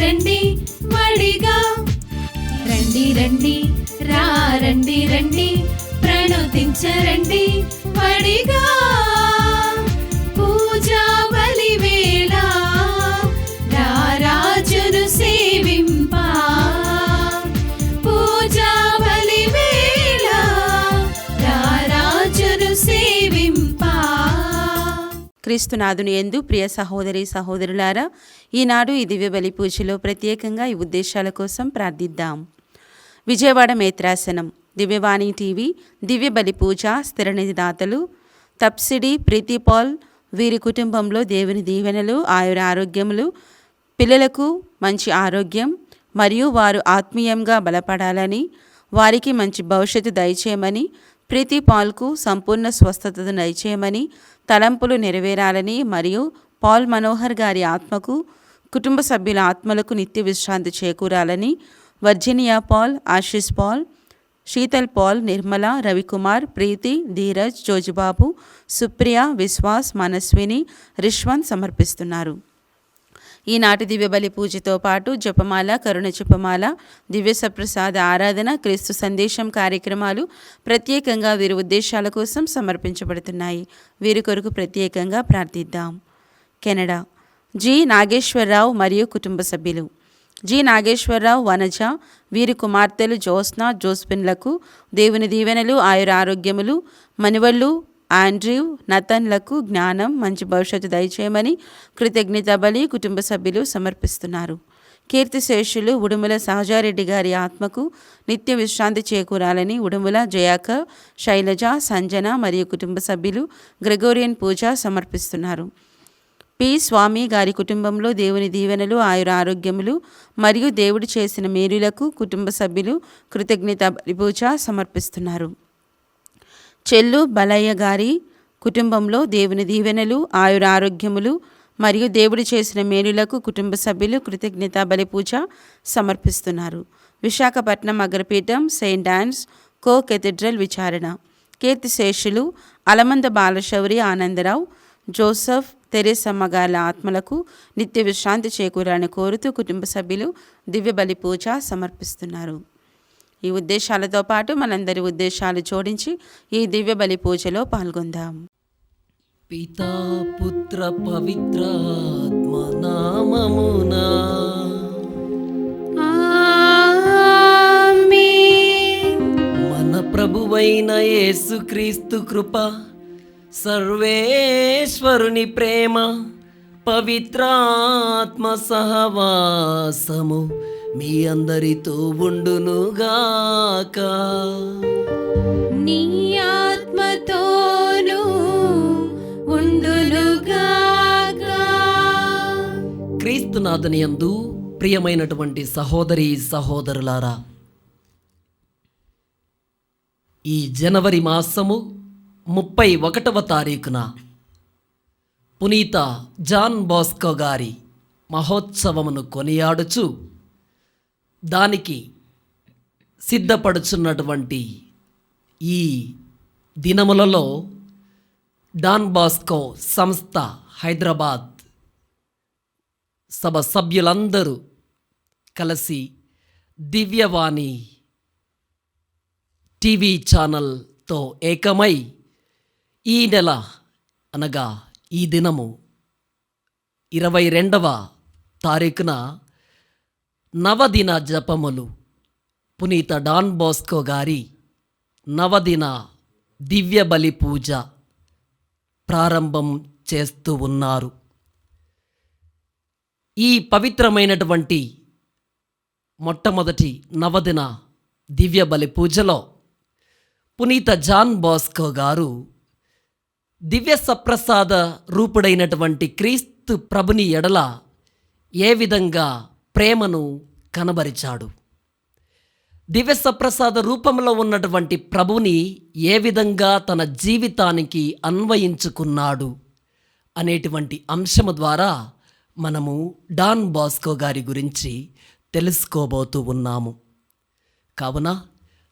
రండి వడిగా, రండి రండి రా రండి రండి ప్రణుతించరండి వడిగా. పూజా బలి వేళ రారాజును సేవింప, పూజా బలి వేళ రారాజును సేవింప. క్రీస్తునాథుని యందు ప్రియ సహోదరి సహోదరులారా, ఈనాడు ఈ దివ్య బలి పూజలో ప్రత్యేకంగా ఈ ఉద్దేశాల కోసం ప్రార్థిద్దాం. విజయవాడ మేత్రాసనం, దివ్యవాణి టీవీ, దివ్య బలి పూజ స్థిరనిధి దాతలు తప్సిడి ప్రీతి పాల్, వీరి కుటుంబంలో దేవుని దీవెనలు, ఆయుర ఆరోగ్యములు, పిల్లలకు మంచి ఆరోగ్యం మరియు వారు ఆత్మీయంగా బలపడాలని, వారికి మంచి భవిష్యత్తు దయచేయమని, ప్రీతి పాల్కు సంపూర్ణ స్వస్థతను దయచేయమని, తలంపులు నెరవేరాలని మరియు పాల్ మనోహర్ గారి ఆత్మకు, కుటుంబ సభ్యుల ఆత్మలకు నిత్య విశ్రాంతి చేకూరాలని Virginia Paul, Ashish Paul, Sheetal Paul, Nirmala, Ravikumar, Preethi, Dheeraj, Jojubabu, Supriya, Vishwas, Manaswini, Rishwanth సమర్పిస్తున్నారు. ఈనాటి దివ్య బలి పూజతో పాటు జపమాల, కరుణ జపమాల, దివ్య సప్రసాద ఆరాధన, క్రీస్తు సందేశం కార్యక్రమాలు ప్రత్యేకంగా వీరి ఉద్దేశాల కోసం సమర్పించబడుతున్నాయి. వీరి కొరకు ప్రత్యేకంగా ప్రార్థిద్దాం. కెనడా జి నాగేశ్వరరావు మరియు కుటుంబ సభ్యులు, జి నాగేశ్వరరావు, వనజ, వీరి కుమార్తెలు జ్యోత్స్న, జోస్పిన్లకు దేవుని దీవెనలు, ఆయుర ఆరోగ్యములు, మనువళ్ళు ఆండ్రూ, నతన్లకు జ్ఞానం, మంచి భవిష్యత్తు దయచేయమని కృతజ్ఞత బలి కుటుంబ సభ్యులు సమర్పిస్తున్నారు. కీర్తిశేషులు ఉడుముల సహజారెడ్డి గారి ఆత్మకు నిత్య విశ్రాంతి చేకూరాలని ఉడుముల జయాకర్, శైలజ, సంజన మరియు కుటుంబ సభ్యులు గ్రెగోరియన్ పూజ సమర్పిస్తున్నారు. పి స్వామి గారి కుటుంబంలో దేవుని దీవెనలు, ఆయుర ఆరోగ్యములు మరియు దేవుడు చేసిన మేలులకు కుటుంబ సభ్యులు కృతజ్ఞత పూజ సమర్పిస్తున్నారు. చెల్లు బలయ్య గారి కుటుంబంలో దేవుని దీవెనలు, ఆయుర ఆరోగ్యములు మరియు దేవుడు చేసిన మేలులకు కుటుంబ సభ్యులు కృతజ్ఞత బలి పూజ సమర్పిస్తున్నారు. విశాఖపట్నం అగ్రపీఠం సెయింట్ ఆన్స్ కో కెథడ్రల్ విచారణ, కీర్తిశేషులు అలమంద బాలశౌరి, ఆనందరావు, జోసఫ్, తెరేసమ్మ గారి ఆత్మలకు నిత్య విశ్రాంతి చేకూరాలని కోరుతూ కుటుంబ సభ్యులు దివ్య బలి పూజ సమర్పిస్తున్నారు. ఈ ఉద్దేశాలతో పాటు మనందరి ఉద్దేశాలు జోడించి ఈ దివ్య బలి పూజలో పాల్గొందాం. పితా పుత్ర పవిత్రాత్మ నామమునా మన ప్రభువైన యేసుక్రీస్తు కృప, సర్వేశ్వరుని ప్రేమ, పవిత్రాత్మ సహవాసము మీ అందరితో ఉండునుగాక. నీ ఆత్మతోనూ ఉండునుగాక. క్రీస్తునాథుని యందు ప్రియమైనటువంటి సహోదరి సహోదరులారా, ఈ జనవరి మాసము 31వ తారీఖున పునీత జాన్ బాస్కో గారి మహోత్సవమును కొనియాడుచు దానికి సిద్ధపడుచున్నటువంటి ఈ దినములలో డాన్ బాస్కో సంస్థ హైదరాబాద్ సభ సభ్యులందరూ కలిసి దివ్యవాణి టీవీ ఛానల్తో ఏకమై ఈ నెల అనగా ఈ దినము 22వ తారీఖున నవదిన జపములు, పునీత డాన్ బాస్కో గారి నవదిన దివ్య బలి పూజ ప్రారంభం చేస్తూ ఉన్నారు. ఈ పవిత్రమైనటువంటి మొట్టమొదటి నవదిన దివ్య బలి పూజలో పునీత జాన్ బాస్కో గారు దివ్య సప్రసాద రూపుడైనటువంటి క్రీస్తు ప్రభుని ఎడల ఏ విధంగా ప్రేమను కనబరిచాడు, దివ్య సప్రసాద రూపంలో ఉన్నటువంటి ప్రభుని ఏ విధంగా తన జీవితానికి అన్వయించుకున్నాడు అనేటువంటి అంశము ద్వారా మనము డాన్ బాస్కో గారి గురించి తెలుసుకోబోతూ ఉన్నాము. కావున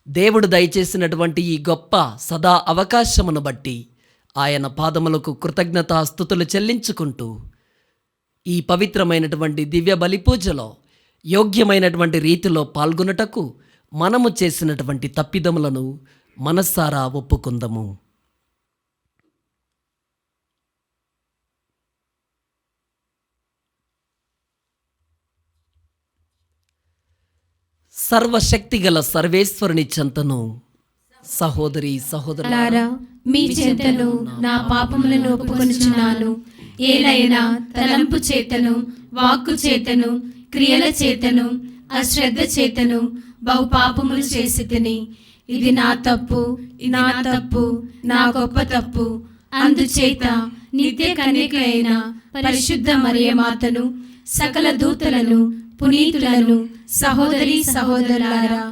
దేవుడు దయచేసినటువంటి ఈ గొప్ప సదా అవకాశమును బట్టి ఆయన పాదములకు కృతజ్ఞతాస్తుతులు చెల్లించుకుంటూ ఈ పవిత్రమైనటువంటి దివ్య బలి పూజలో యోగ్యమైనటువంటి రీతిలో పాల్గొనుటకు మనము చేసినటువంటి తప్పిదములను మనస్సారా ఒప్పుకుందాము. సర్వశక్తిగల సర్వేశ్వరుని చెంతను సహోదరి సహోదరులారా, లారా మీ చెంతను నా పాపములను ఒప్పుకొనుచున్నాను. ఏలైనా తలంపు చేతను, వాక్కు చేతను, క్రియల చేతను, అశ్రద్ధ చేతను బహు పాపములు చేసి తిని. ఇది నా తప్పు, నా గొప్ప తప్పు. అందుచేత నిత్య కన్యక అయిన పరిశుద్ధ మరియమాతను, సకల దూతలను, పునీతులను, సహోదరి సహోదరులారా,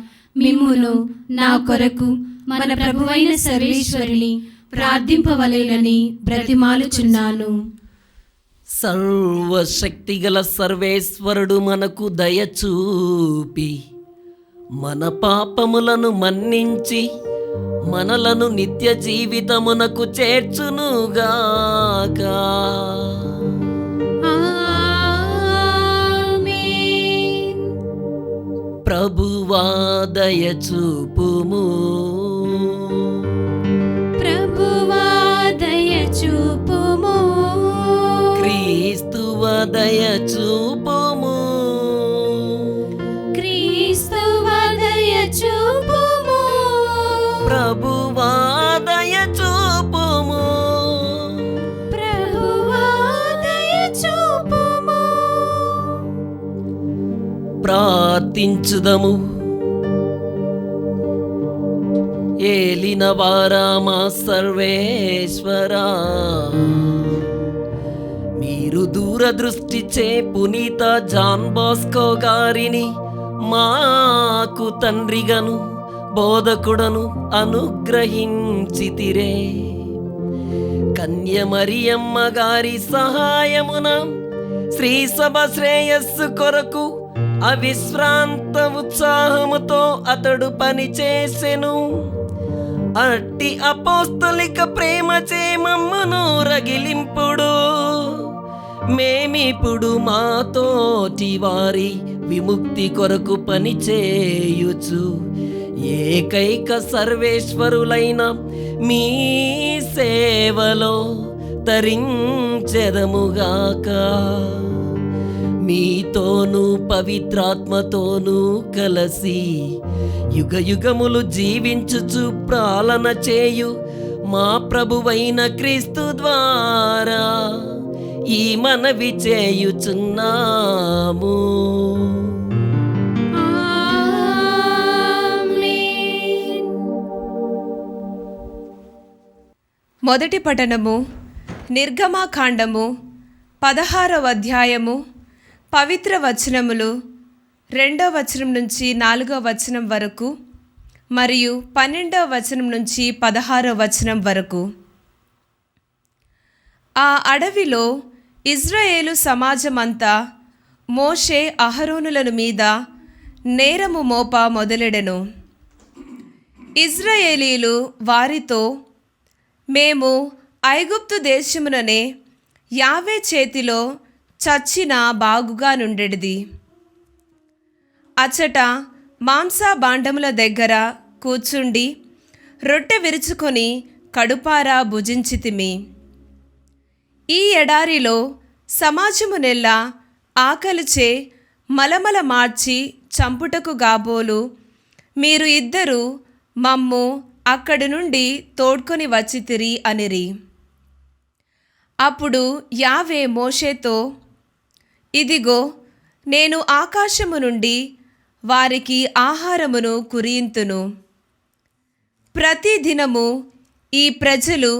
మిమ్మును నా కొరకు మన ప్రభువైన సర్వేశ్వరుని ప్రార్థింపవలెనని బ్రతిమాలుచున్నాను. సర్వశక్తిగల సర్వేశ్వరుడు మనకు దయచూపి మన పాపములను మన్నించి మనలను నిత్య జీవితమునకు చేర్చునుగాక. ఆమేన్. ప్రభువా దయచూపుము, ప్రభువా దయచూపుము. క్రీస్తువ దయచూపుము, క్రీస్తువా దయచూపుము. ప్రభువా దయచూపుము. ప్రభువా దయచూపుము. ప్రార్థించుదము. ఏలిన వారా మా సర్వేశ్వరా, మీరు దూరదృష్టిచే పునీత జాన్ బాస్కో గారిని మాకు తండ్రిగను బోధకుడను అనుగ్రహించితిరే. కన్య మరియమ్మ గారి సహాయమున శ్రీ సభ శ్రేయస్సు కొరకు అవిశ్రాంత ఉత్సాహముతో అతడు పనిచేసెను. అట్టి అపోస్తలిక ప్రేమచే మమ్మను రగిలింపుడు. మేమిప్పుడు మాతోటి వారి విముక్తి కొరకు పనిచేయుచు ఏకైక సర్వేశ్వరులైన మీ సేవలో తరించెదముగాక. మీతోనూ పవిత్రాత్మతోనూ కలసి యుగయుగములు జీవించుచు ప్రాలన చేయు మా ప్రభువైన క్రీస్తు ద్వారా ఈ మనవి చేయుచున్నాము. ఆమేన్. మొదటి పఠనము నిర్గమాకాండము 16వ అధ్యాయము పవిత్ర వచనములు 2వ వచనం నుంచి 4వ వచనం వరకు మరియు 12వ వచనం నుంచి 16వ వచనం వరకు. ఆ అడవిలో ఇజ్రాయేలు సమాజమంతా మోషే అహరోనులను మీద నేరము మోప మొదలెడెను. ఇజ్రాయేలీలు వారితో, మేము ఐగుప్తు దేశముననే యావే చేతిలో చచ్చిన బాగుగా నుండెడిది. అచ్చట మాంసభాండముల దగ్గర కూర్చుండి రొట్టె విరుచుకొని కడుపారా భుజించితిమి. ఈ ఎడారిలో సమాజమునెల్లా ఆకలిచే మలమల మార్చి చంపుటకు గాబోలు మీరు ఇద్దరు మమ్ము అక్కడి నుండి తోడ్కొని వచ్చితిరి అనిరి. అప్పుడు యావే మోషేతో, ఇదిగో నేను ఆకాశము నుండి వారికి ఆహారమును కురియింతును. ప్రతి దినము ఈ ప్రజలు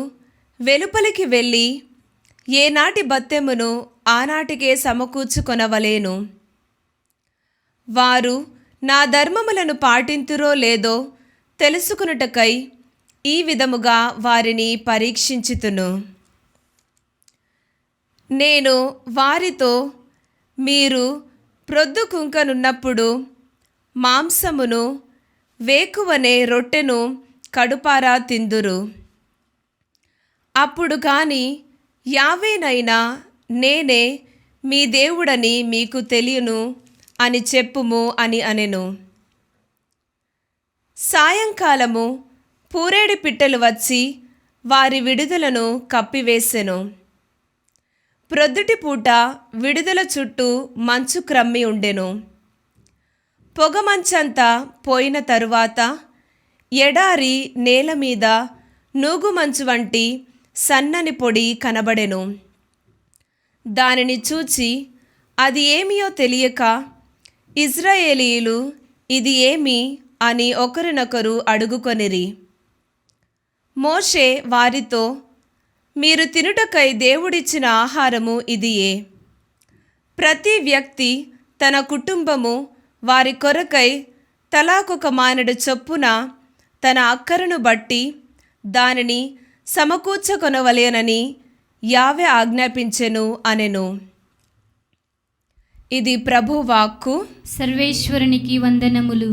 వెలుపలికి వెళ్ళి ఏనాటి బత్తెమును ఆనాటికే సమకూర్చుకొనవలేను. వారు నా ధర్మములను పాటింతురో లేదో తెలుసుకునుటకై ఈ విధముగా వారిని పరీక్షించుతును. నేను వారితో, మీరు ప్రొద్దుకుంకనున్నప్పుడు మాంసమును వేకువనే రొట్టెను కడుపారా తిందురు. అప్పుడు కాని యావేనైనా నేనే మీ దేవుడని మీకు తెలియను అని చెప్పుము అని అనెను. సాయంకాలము పూరేడి పిట్టలు వచ్చి వారి విడుదలను కప్పివేసెను. ప్రొద్దుటి పూట విడుదల చుట్టూ మంచు క్రమ్మి ఉండెను. పొగమంచంతా పోయిన తరువాత ఎడారి నేల మీద నూగుమంచు వంటి సన్నని పొడి కనబడెను. దానిని చూచి అది ఏమియో తెలియక ఇజ్రాయేలీయులు ఇది ఏమి అని ఒకరినొకరు అడుగుకొనిరి. మోషే వారితో, మీరు తినుటకై దేవుడిచ్చిన ఆహారము ఇదియే. ప్రతి వ్యక్తి తన కుటుంబము వారి కొరకై తలాకొక మానెడు చొప్పున తన అక్కరను బట్టి దానిని సమకూర్చకొనవలెనని యావే ఆజ్ఞాపించెను అనెను. ఇది ప్రభువాక్కు. సర్వేశ్వరునికి వందనములు.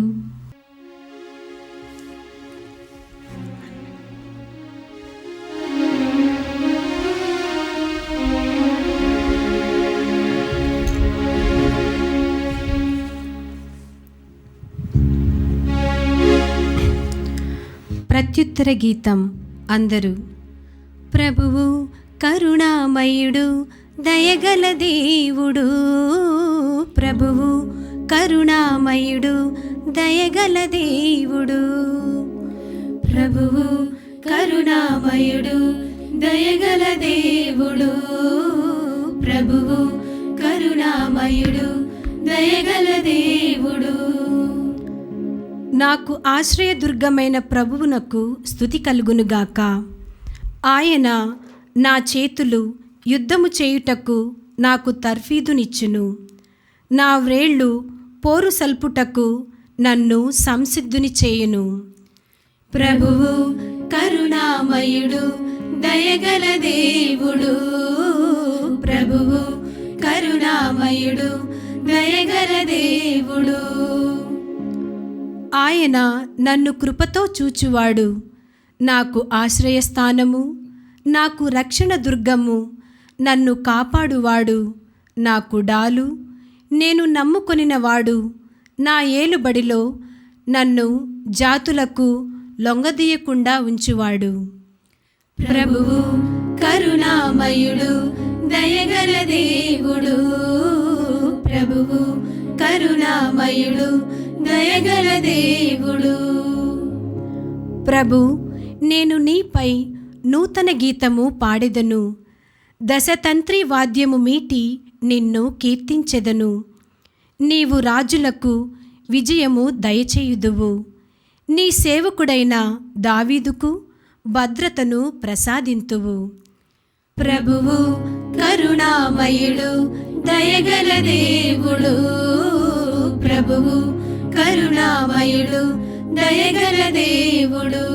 ప్రత్యుత్తర గీతం. అందరూ ప్రభువు కరుణామయుడు దయగల దేవుడు, ప్రభువు కరుణామయుడు దయగల దేవుడు, ప్రభువు కరుణామయుడు దయగల దేవుడు, ప్రభువు కరుణామయుడు దయగల దేవుడు. నాకు ఆశ్రయదుర్గమైన ప్రభువునకు స్తుతి కలుగునుగాక. ఆయన నా చేతులు యుద్ధము చేయుటకు నాకు తర్ఫీదునిచ్చును. నా వ్రేళ్ళు పోరు సల్పుటకు నన్ను సంసిద్ధుని చేయును. ప్రభువు కరుణామయుడు దయగల దేవుడు, ప్రభువు కరుణామయుడు దయగల దేవుడు. ఆయన నన్ను కృపతో చూచువాడు, నాకు ఆశ్రయస్థానము, నాకు రక్షణ దుర్గము, నన్ను కాపాడువాడు, నాకు డాలు, నేను నమ్ముకొనినవాడు, నా ఏలుబడిలో నన్ను జాతులకు లొంగదీయకుండా ఉంచువాడు. ప్రభువు కరుణామయుడు దయగల దేవుడు, ప్రభువు కరుణామయుడు దయగల దేవుడు. ప్రభు, నేను నీపై నూతన గీతము పాడెదను, దశతంత్రి వాద్యము మీటి నిన్ను కీర్తించెదను. నీవు రాజులకు విజయము దయచేయుదువు, నీ సేవకుడైన దావీదుకు భద్రతను ప్రసాదింతువు. ప్రభువు కరుణామయుడు దయగల దేవుడు, ప్రభువు కరుణామయుడు దయగల దేవుడు.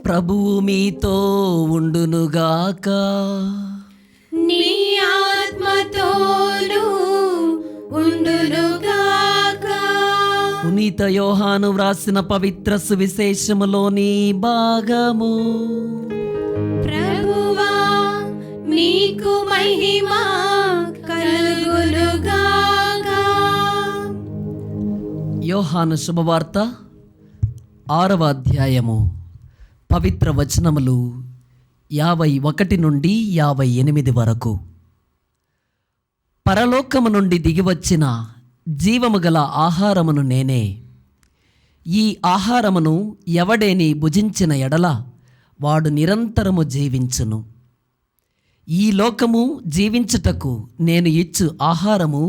ప్రభువు మీతో ఉండునుగాక. నీ ఆత్మతోనూ ఉండునుగాక. పునీత యోహాను వ్రాసిన పవిత్ర సువిశేషములోని భాగము. ప్రభువా నీకు మహిమ కలుగునుగాక. యోహాను శుభవార్త 6వ అధ్యాయము పవిత్ర వచనములు 51 నుండి 58 వరకు. పరలోకము నుండి దిగివచ్చిన జీవము గల ఆహారమును నేనే. ఈ ఆహారమును ఎవడేని భుజించిన ఎడల వాడు నిరంతరము జీవించును. ఈ లోకము జీవించుటకు నేను ఇచ్చు ఆహారము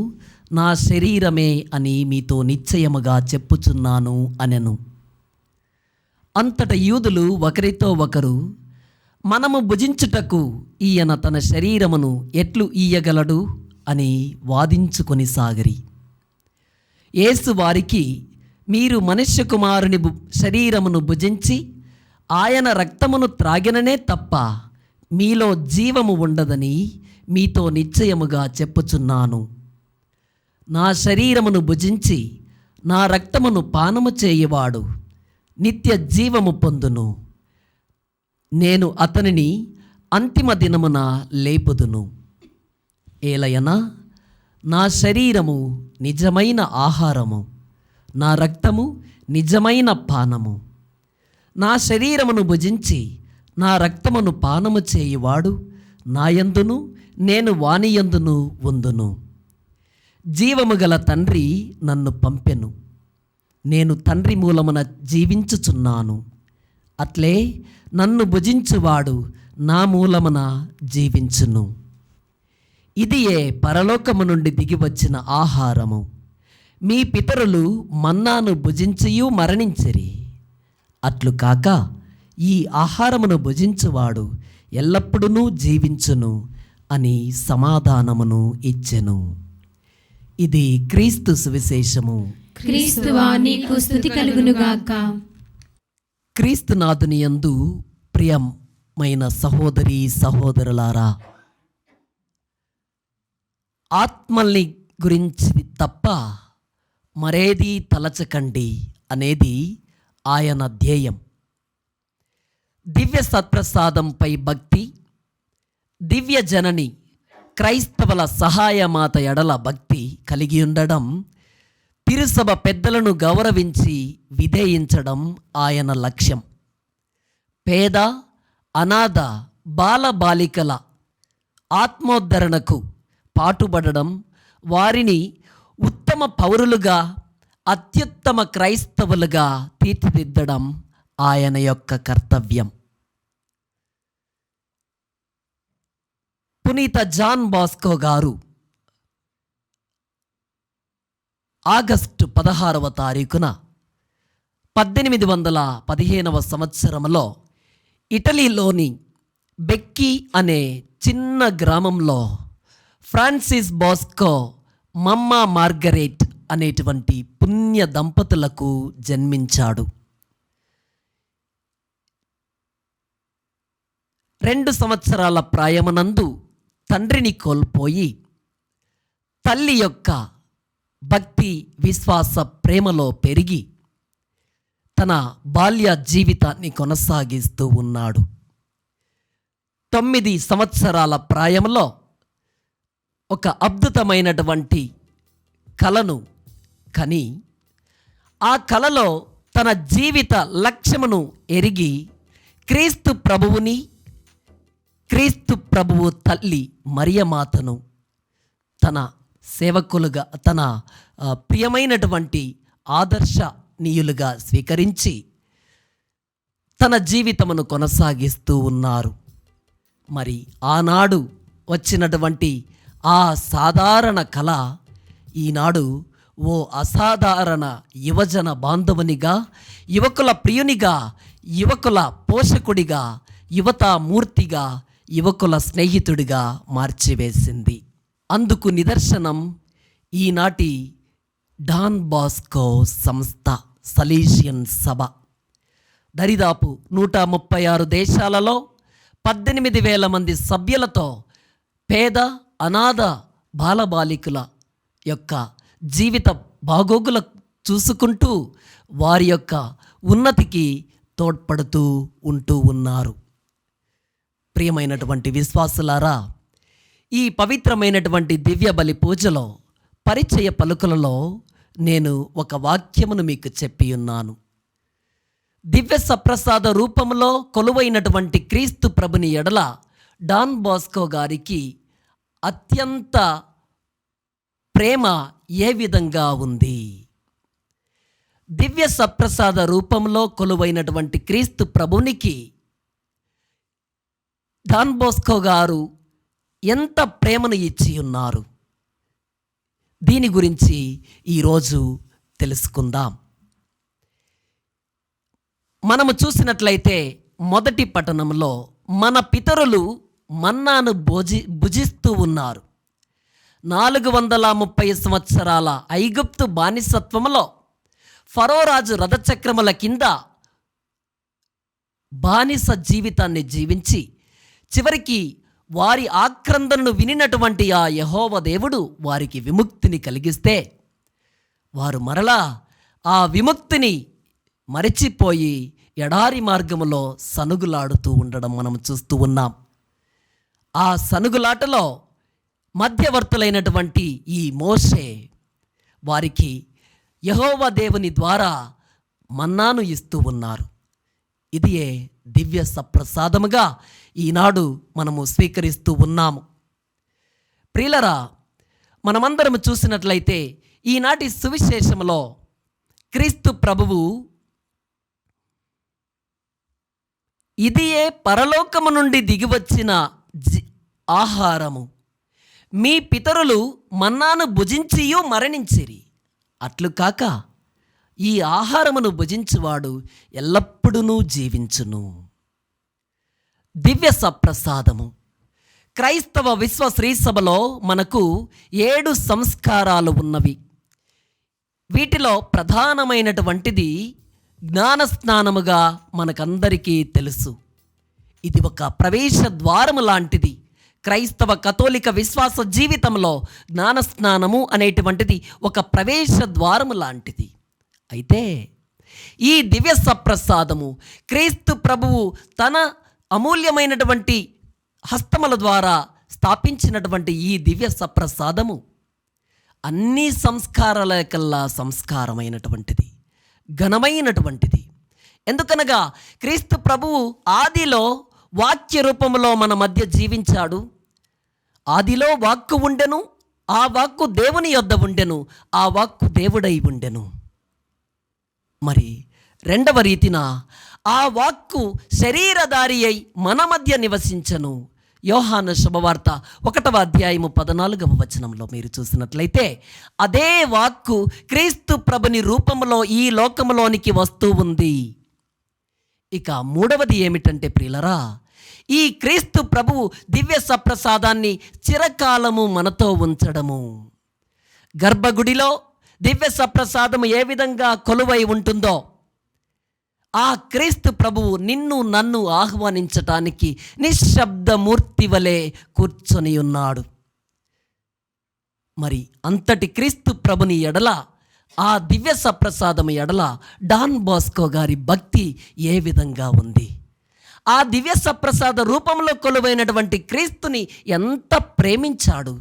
నా శరీరమే అని మీతో నిశ్చయముగా చెప్పుచున్నాను అనెను. అంతట యూదులు ఒకరితో ఒకరు, మనము భుజించుటకు ఈయన తన శరీరమును ఎట్లు ఇయ్యగలడు అని వాదించుకొని సాగిరి. యేసు వారికి, మీరు మనుష్య కుమారుని శరీరమును భుజించి ఆయన రక్తమును త్రాగిననే తప్ప మీలో జీవము ఉండదని మీతో నిశ్చయముగా చెప్పుచున్నాను. నా శరీరమును భుజించి నా రక్తమును పానము చేయువాడు నిత్య జీవము పొందును. నేను అతనిని అంతిమ దినమున లేపుదును. ఏలయనా నా శరీరము నిజమైన ఆహారము, నా రక్తము నిజమైన పానము. నా శరీరమును భుజించి నా రక్తమును పానము చేయువాడు నాయందును నేను వానియందును ఉందును. జీవము గల తండ్రి నన్ను పంపెను. నేను తండ్రి మూలమున జీవించుచున్నాను. అట్లే నన్ను భుజించువాడు నా మూలమున జీవించును. ఇదియే పరలోకము నుండి దిగివచ్చిన ఆహారము. మీ పితరులు మన్నాను భుజించియు మరణించిరి. అట్లు కాక ఈ ఆహారమును భుజించువాడు ఎల్లప్పుడూ జీవించును అని సమాధానమును ఇచ్చెను. ఇది క్రీస్తు సువిశేషము. క్రీస్తువా నీకు స్తుతి కలుగునుగాక. క్రీస్తునాథుని యందు ప్రియమైన సహోదరి సహోదరులారా, ఆత్మల్ని గురించి తప్ప మరేది తలచకండి అనేది ఆయన ధ్యేయం. దివ్య సత్ప్రసాదంపై భక్తి, దివ్య జనని క్రైస్తవుల సహాయమాత ఎడల భక్తి కలిగి ఉండడం, తిరుసభ పెద్దలను గౌరవించి విధేయించడం ఆయన లక్ష్యం. పేద, అనాథ, బాలబాలికల ఆత్మోద్ధరణకు పాటుపడడం, వారిని ఉత్తమ పౌరులుగా, అత్యుత్తమ క్రైస్తవులుగా తీర్చిదిద్దడం ఆయన యొక్క కర్తవ్యం. పునీత జాన్ బాస్కో గారు ఆగస్టు 16వ తారీఖున 1815వ సంవత్సరంలో ఇటలీలోని బెక్కీ అనే చిన్న గ్రామంలో ఫ్రాన్సిస్ బాస్కో, మమ్మా మార్గరెట్ అనేటువంటి పుణ్య దంపతులకు జన్మించాడు. 2 సంవత్సరాల ప్రాయమునందు తండ్రిని కోల్పోయి తల్లి యొక్క భక్తి, విశ్వాస, ప్రేమలో పెరిగి తన బాల్య జీవితాన్ని కొనసాగిస్తూ ఉన్నాడు. 9 సంవత్సరాల ప్రాయంలో ఒక అద్భుతమైనటువంటి కలను కని ఆ కలలో తన జీవిత లక్ష్యమును ఎరిగి క్రీస్తు ప్రభువుని, క్రీస్తు ప్రభువు తల్లి మరియమాతను తన సేవకులుగా, తన ప్రియమైనటువంటి ఆదర్శనీయులుగా స్వీకరించి తన జీవితమును కొనసాగిస్తూ ఉన్నారు. మరి ఆనాడు వచ్చినటువంటి ఆ సాధారణ కళ ఈనాడు ఓ అసాధారణ యువజన బాంధవునిగా, యువకుల ప్రియునిగా, యువకుల పోషకుడిగా, యువతామూర్తిగా, యువకుల స్నేహితుడిగా మార్చివేసింది. అందుకు నిదర్శనం ఈనాటి డాన్ బాస్కో సంస్థ, సలీషియన్ సభ. దరిదాపు 136 దేశాలలో 18,000 మంది సభ్యులతో పేద అనాథ బాలబాలికల యొక్క జీవిత బాగోగుల చూసుకుంటూ వారి యొక్క ఉన్నతికి తోడ్పడుతూ ఉంటూ ఉన్నారు. ప్రియమైనటువంటి విశ్వాసులారా, ఈ పవిత్రమైనటువంటి దివ్య బలి పూజలో పరిచయ పలుకులలో నేను ఒక వాక్యమును మీకు చెప్పి ఉన్నాను. దివ్య సప్రసాద రూపంలో కొలువైనటువంటి క్రీస్తు ప్రభుని ఎడల డాన్ బాస్కో గారికి అత్యంత ప్రేమ ఏ విధంగా ఉంది? దివ్య సప్రసాద రూపంలో కొలువైనటువంటి క్రీస్తు ప్రభునికి డాన్ బాస్కో గారు ఎంత ప్రేమను ఇచ్చి ఉన్నారు? దీని గురించి ఈరోజు తెలుసుకుందాం. మనము చూసినట్లయితే మొదటి పట్టణంలో మన పితరులు మన్నాను భుజిస్తూ ఉన్నారు. 430 సంవత్సరాల ఐగుప్తు బానిసత్వంలో ఫరోరాజు రథచక్రముల కింద బానిస జీవితాన్ని జీవించి చివరికి వారి ఆక్రందనను వినినటువంటి ఆ యెహోవా దేవుడు వారికి విముక్తిని కలిగిస్తే వారు మరలా ఆ విముక్తిని మరిచిపోయి ఎడారి మార్గములో సనుగులాడుతూ ఉండడం మనం చూస్తూ ఉన్నాం. ఆ సనుగులాటలో మధ్యవర్తులైనటువంటి ఈ మోషే వారికి యెహోవా దేవుని ద్వారా మన్నాను ఇస్తూ ఉన్నారు. ఇదియే దివ్య సప్రసాదముగా ఈనాడు మనము స్వీకరిస్తూ ఉన్నాము. ప్రియులరా, మనమందరం చూసినట్లయితే ఈనాటి సువిశేషములో క్రీస్తు ప్రభువు ఇదియే పరలోకము నుండి దిగివచ్చిన ఆహారము, మీ పితరులు మన్నాను భుజించియు మరణించిరి, అట్లు కాక ఈ ఆహారమును భుజించువాడు ఎల్లప్పుడూ జీవించును. దివ్య సప్రసాదము. క్రైస్తవ విశ్వ శ్రీసభలో మనకు 7 సంస్కారాలు ఉన్నవి. వీటిలో ప్రధానమైనటువంటిది జ్ఞానస్నానముగా మనకందరికీ తెలుసు. ఇది ఒక ప్రవేశ ద్వారము లాంటిది. క్రైస్తవ కథోలిక విశ్వాస జీవితంలో జ్ఞానస్నానము అనేటువంటిది ఒక ప్రవేశ ద్వారము లాంటిది. అయితే ఈ దివ్య సప్రసాదము క్రీస్తు ప్రభువు తన అమూల్యమైనటువంటి హస్తముల ద్వారా స్థాపించినటువంటి ఈ దివ్య సప్రసాదము అన్ని సంస్కారాల కల్లా సంస్కారమైనటువంటిది, ఘనమైనటువంటిది. ఎందుకనగా క్రీస్తు ప్రభువు ఆదిలో వాక్య రూపంలో మన మధ్య జీవించాడు. ఆదిలో వాక్కు ఉండెను, ఆ వాక్కు దేవుని యొద్ద ఉండెను, ఆ వాక్కు దేవుడై ఉండెను. మరి రెండవ రీతిన ఆ వాక్కు శరీరధారి అయి మన మధ్య నివసించను. యోహాను శుభవార్త 1వ అధ్యాయము 14వ వచనంలో మీరు చూసినట్లయితే అదే వాక్కు క్రీస్తు ప్రభుని రూపంలో ఈ లోకంలోనికి వస్తూ ఉంది. ఇక మూడవది ఏమిటంటే ప్రియులరా, ఈ క్రీస్తు ప్రభువు దివ్య సప్రసాదాన్ని చిరకాలము మనతో ఉంచడము. గర్భగుడిలో దివ్య సప్రసాదము ఏ విధంగా కొలువై ఉంటుందో ఆ క్రీస్తు ప్రభువు నిన్ను నన్ను ఆహ్వానించటానికి నిశ్శబ్దమూర్తి వలె కూర్చొని ఉన్నాడు. మరి అంతటి క్రీస్తు ప్రభుని ఎడల, ఆ దివ్య సప్రసాదము ఎడల డాన్ బాస్కో గారి భక్తి ఏ విధంగా ఉంది? ఆ దివ్య సప్రసాద రూపంలో కొలువైనటువంటి క్రీస్తుని ఎంత ప్రేమించాడు?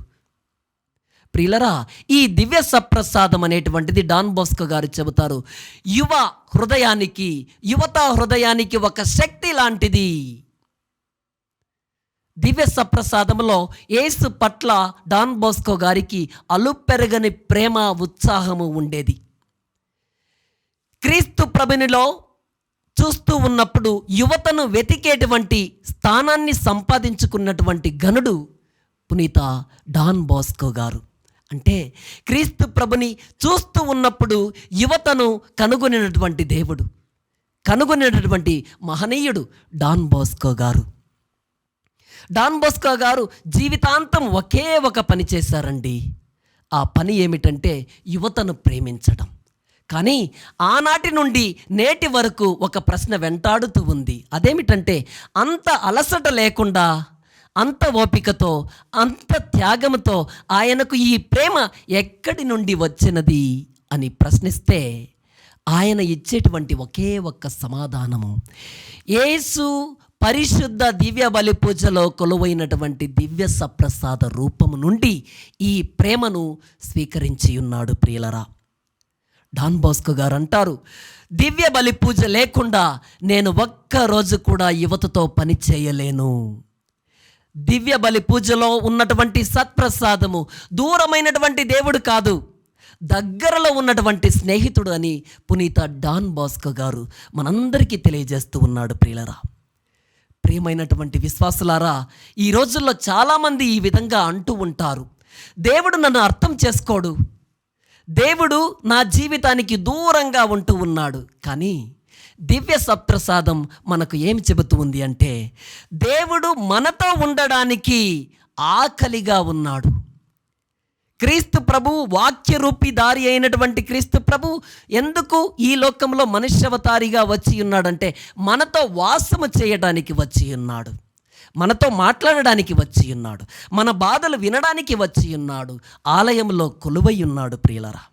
ప్రియులరా, ఈ దివ్య సప్రసాదం అనేటువంటిది డాన్ బాస్కో గారు చెబుతారు, యువత హృదయానికి ఒక శక్తి లాంటిది. దివ్య సప్రసాదంలో యేసు పట్ల డాన్ బాస్కో గారికి అలుపెరగని ప్రేమ, ఉత్సాహము ఉండేది. క్రీస్తు ప్రభునిలో చూస్తూ ఉన్నప్పుడు యువతను వెతికేటువంటి స్థానాన్ని సంపాదించుకున్నటువంటి ఘనుడు పునీత డాన్ బాస్కో గారు. అంటే క్రీస్తు ప్రభుని చూస్తూ ఉన్నప్పుడు యువతను కనుగొనినటువంటి దేవుడు, కనుగొనినటువంటి మహనీయుడు డాన్ బాస్కో గారు. డాన్ బాస్కో గారు జీవితాంతం ఒకే ఒక పని చేశారండి. ఆ పని ఏమిటంటే యువతను ప్రేమించడం. కానీ ఆనాటి నుండి నేటి వరకు ఒక ప్రశ్న వెంటాడుతూ ఉంది. అదేమిటంటే, అంత అలసట లేకుండా, అంత ఓపికతో, అంత త్యాగంతో ఆయనకు ఈ ప్రేమ ఎక్కడి నుండి వచ్చినది అని ప్రశ్నిస్తే ఆయన ఇచ్చేటువంటి ఒకే ఒక్క సమాధానము, యేసు పరిశుద్ధ దివ్య బలి పూజలో కొలువైనటువంటి దివ్య సప్రసాద రూపము నుండి ఈ ప్రేమను స్వీకరించి ఉన్నాడు. ప్రియులరా, డాన్ బోస్కో గారు అంటారు, దివ్య బలి పూజ లేకుండా నేను ఒక్కరోజు కూడా యువతతో పని చేయలేను. దివ్య బలి పూజలో ఉన్నటువంటి సత్ప్రసాదము దూరమైనటువంటి దేవుడు కాదు, దగ్గరలో ఉన్నటువంటి స్నేహితుడు అని పునీత డాన్ బోస్కో గారు మనందరికీ తెలియజేస్తూ ఉన్నాడు. ప్రియులరా, ప్రియమైనటువంటి విశ్వాసులారా, ఈ రోజుల్లో చాలామంది ఈ విధంగా అంటూ ఉంటారు, దేవుడు నన్ను అర్థం చేసుకోడు, దేవుడు నా జీవితానికి దూరంగా ఉంటూ ఉన్నాడు. కానీ దివ్య సప్రసాదం మనకు ఏమి చెబుతూ ఉంది అంటే, దేవుడు మనతో ఉండడానికి ఆకలిగా ఉన్నాడు. క్రీస్తు ప్రభు, వాక్యరూపి దారి అయినటువంటి క్రీస్తు ప్రభు ఎందుకు ఈ లోకంలో మనుష్యవతారిగా వచ్చి ఉన్నాడంటే, మనతో వాసము చేయడానికి వచ్చి ఉన్నాడు, మనతో మాట్లాడడానికి వచ్చి ఉన్నాడు, మన బాధలు వినడానికి వచ్చి ఉన్నాడు, ఆలయంలో కొలువై ఉన్నాడు. ప్రియులరా,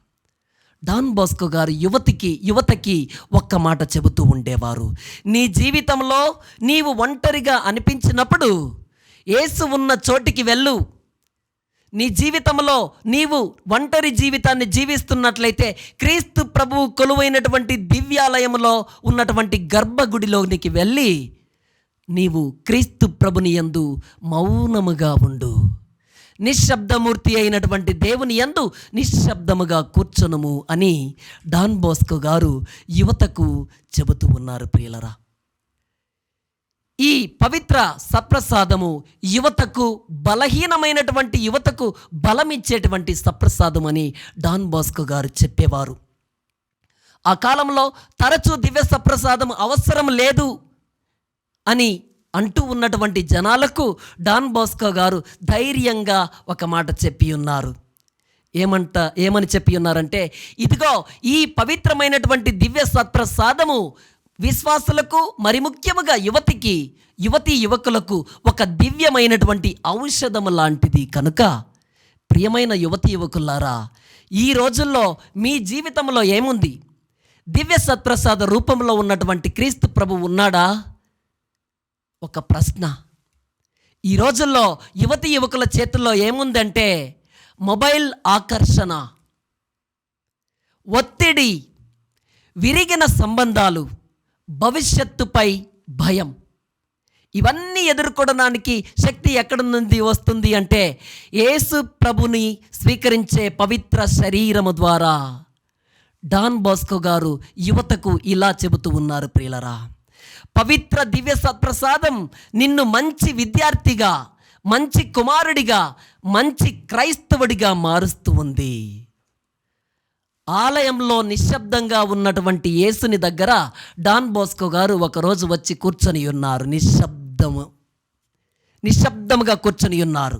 డాన్ బోస్కో గారు యువతకి ఒక్క మాట చెబుతూ ఉండేవారు, నీ జీవితంలో నీవు ఒంటరిగా అనిపించినప్పుడు యేసు ఉన్న చోటికి వెళ్ళు. నీ జీవితంలో నీవు ఒంటరి జీవితాన్ని జీవిస్తున్నట్లయితే క్రీస్తు ప్రభువు కొలువైనటువంటి దివ్యాలయంలో ఉన్నటువంటి గర్భగుడిలోనికి వెళ్ళి నీవు క్రీస్తు ప్రభుని యందు మౌనముగా ఉండు, నిశ్శబ్దమూర్తి అయినటువంటి దేవుని యందు నిశ్శబ్దముగా కూర్చొనుము అని డాన్ బోస్కో గారు యువతకు చెబుతూ ఉన్నారు. ప్రియులరా, ఈ పవిత్ర సప్రసాదము యువతకు, బలహీనమైనటువంటి యువతకు బలమిచ్చేటువంటి సప్రసాదం అని డాన్ బోస్కో గారు చెప్పేవారు. ఆ కాలంలో తరచూ దివ్య సప్రసాదం అవసరం లేదు అని అంటూ ఉన్నటువంటి జనాలకు డాన్ బోస్కో గారు ధైర్యంగా ఒక మాట చెప్పి ఉన్నారు. ఏమని చెప్పి ఉన్నారంటే, ఇదిగో ఈ పవిత్రమైనటువంటి దివ్య సత్ప్రసాదము విశ్వాసులకు, మరి ముఖ్యముగా యువతీ యువకులకు ఒక దివ్యమైనటువంటి ఔషధము లాంటిది కనుక, ప్రియమైన యువతీ యువకులారా, ఈ రోజుల్లో మీ జీవితంలో ఏముంది? దివ్య సత్ప్రసాద రూపంలో ఉన్నటువంటి క్రీస్తు ప్రభు ఉన్నాడా? ఒక ప్రశ్న. ఈ రోజుల్లో యువతీ యువకుల చేతుల్లో ఏముందంటే మొబైల్ ఆకర్షణ, ఒత్తిడి, విరిగిన సంబంధాలు, భవిష్యత్తుపై భయం. ఇవన్నీ ఎదుర్కోవడానికి శక్తి ఎక్కడి నుండి వస్తుంది అంటే యేసు ప్రభుని స్వీకరించే పవిత్ర శరీరము ద్వారా. డాన్ బోస్కో గారు యువతకు ఇలా చెబుతూ ఉన్నారు. ప్రియులరా, పవిత్ర దివ్య సత్ప్రసాదం నిన్ను మంచి విద్యార్థిగా, మంచి కుమారుడిగా, మంచి క్రైస్తవుడిగా మారుస్తూ ఉంది. ఆలయంలో నిశ్శబ్దంగా ఉన్నటువంటి యేసుని దగ్గర డాన్ బోస్కో గారు ఒకరోజు వచ్చి కూర్చొని ఉన్నారు. నిశ్శబ్దముగా కూర్చొని ఉన్నారు.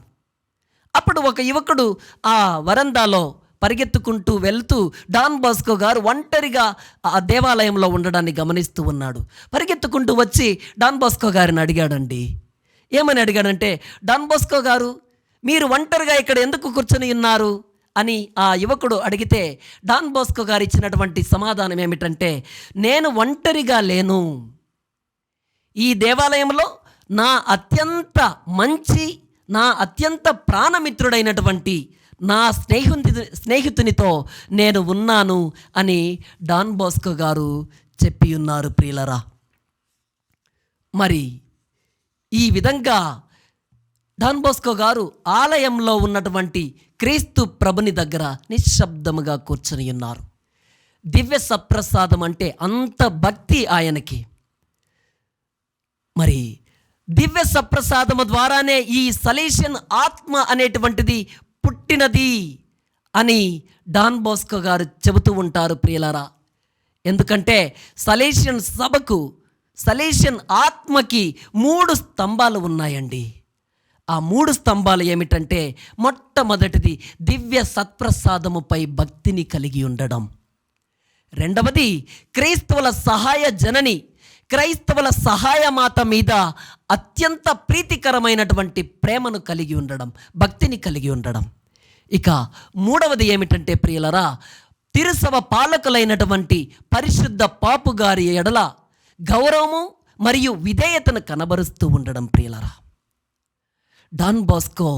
అప్పుడు ఒక యువకుడు ఆ వరండాలో పరిగెత్తుకుంటూ వెళ్తూ డాన్ బోస్కో గారు ఒంటరిగా ఆ దేవాలయంలో ఉండడాన్ని గమనిస్తూ ఉన్నాడు. పరిగెత్తుకుంటూ వచ్చి డాన్ బోస్కో గారిని అడిగాడండి. ఏమని అడిగాడంటే, డాన్ బోస్కో గారు, మీరు ఒంటరిగా ఇక్కడ ఎందుకు కూర్చొని ఉన్నారు అని ఆ యువకుడు అడిగితే డాన్ బోస్కో గారు ఇచ్చినటువంటి సమాధానం ఏమిటంటే, నేను ఒంటరిగా లేను. ఈ దేవాలయంలో నా అత్యంత ప్రాణమిత్రుడైనటువంటి నా స్నేహితునితో నేను ఉన్నాను అని డాన్ బోస్కో గారు చెప్పి ఉన్నారు. ప్రియులరా, మరి ఈ విధంగా డాన్ బోస్కో గారు ఆలయంలో ఉన్నటువంటి క్రీస్తు ప్రభుని దగ్గర నిశ్శబ్దముగా కూర్చొని ఉన్నారు. దివ్య సప్రసాదం అంటే అంత భక్తి ఆయనకి. మరి దివ్య సప్రసాదము ద్వారానే ఈ సలేషియన్ ఆత్మ అనేటువంటిది పుట్టినది అని డాన్ బోస్కో గారు చెబుతూ ఉంటారు. ప్రియులారా, ఎందుకంటే సలేషియన్ ఆత్మకి 3 స్తంభాలు ఉన్నాయండి. ఆ 3 స్తంభాలు ఏమిటంటే, మొట్టమొదటిది దివ్య సత్ప్రసాదముపై భక్తిని కలిగి ఉండడం, రెండవది క్రైస్తవుల సహాయ జనని, క్రైస్తవుల సహాయమాత మీద అత్యంత ప్రీతికరమైనటువంటి ప్రేమను కలిగి ఉండడం, భక్తిని కలిగి ఉండడం. ఇక మూడవది ఏమిటంటే ప్రియులరా, తిరుసభ పాలకులైనటువంటి పరిశుద్ధ పాపు గారి ఎడల గౌరవము మరియు విధేయతను కనబరుస్తూ ఉండడం. ప్రియులరా, డాన్ బోస్కో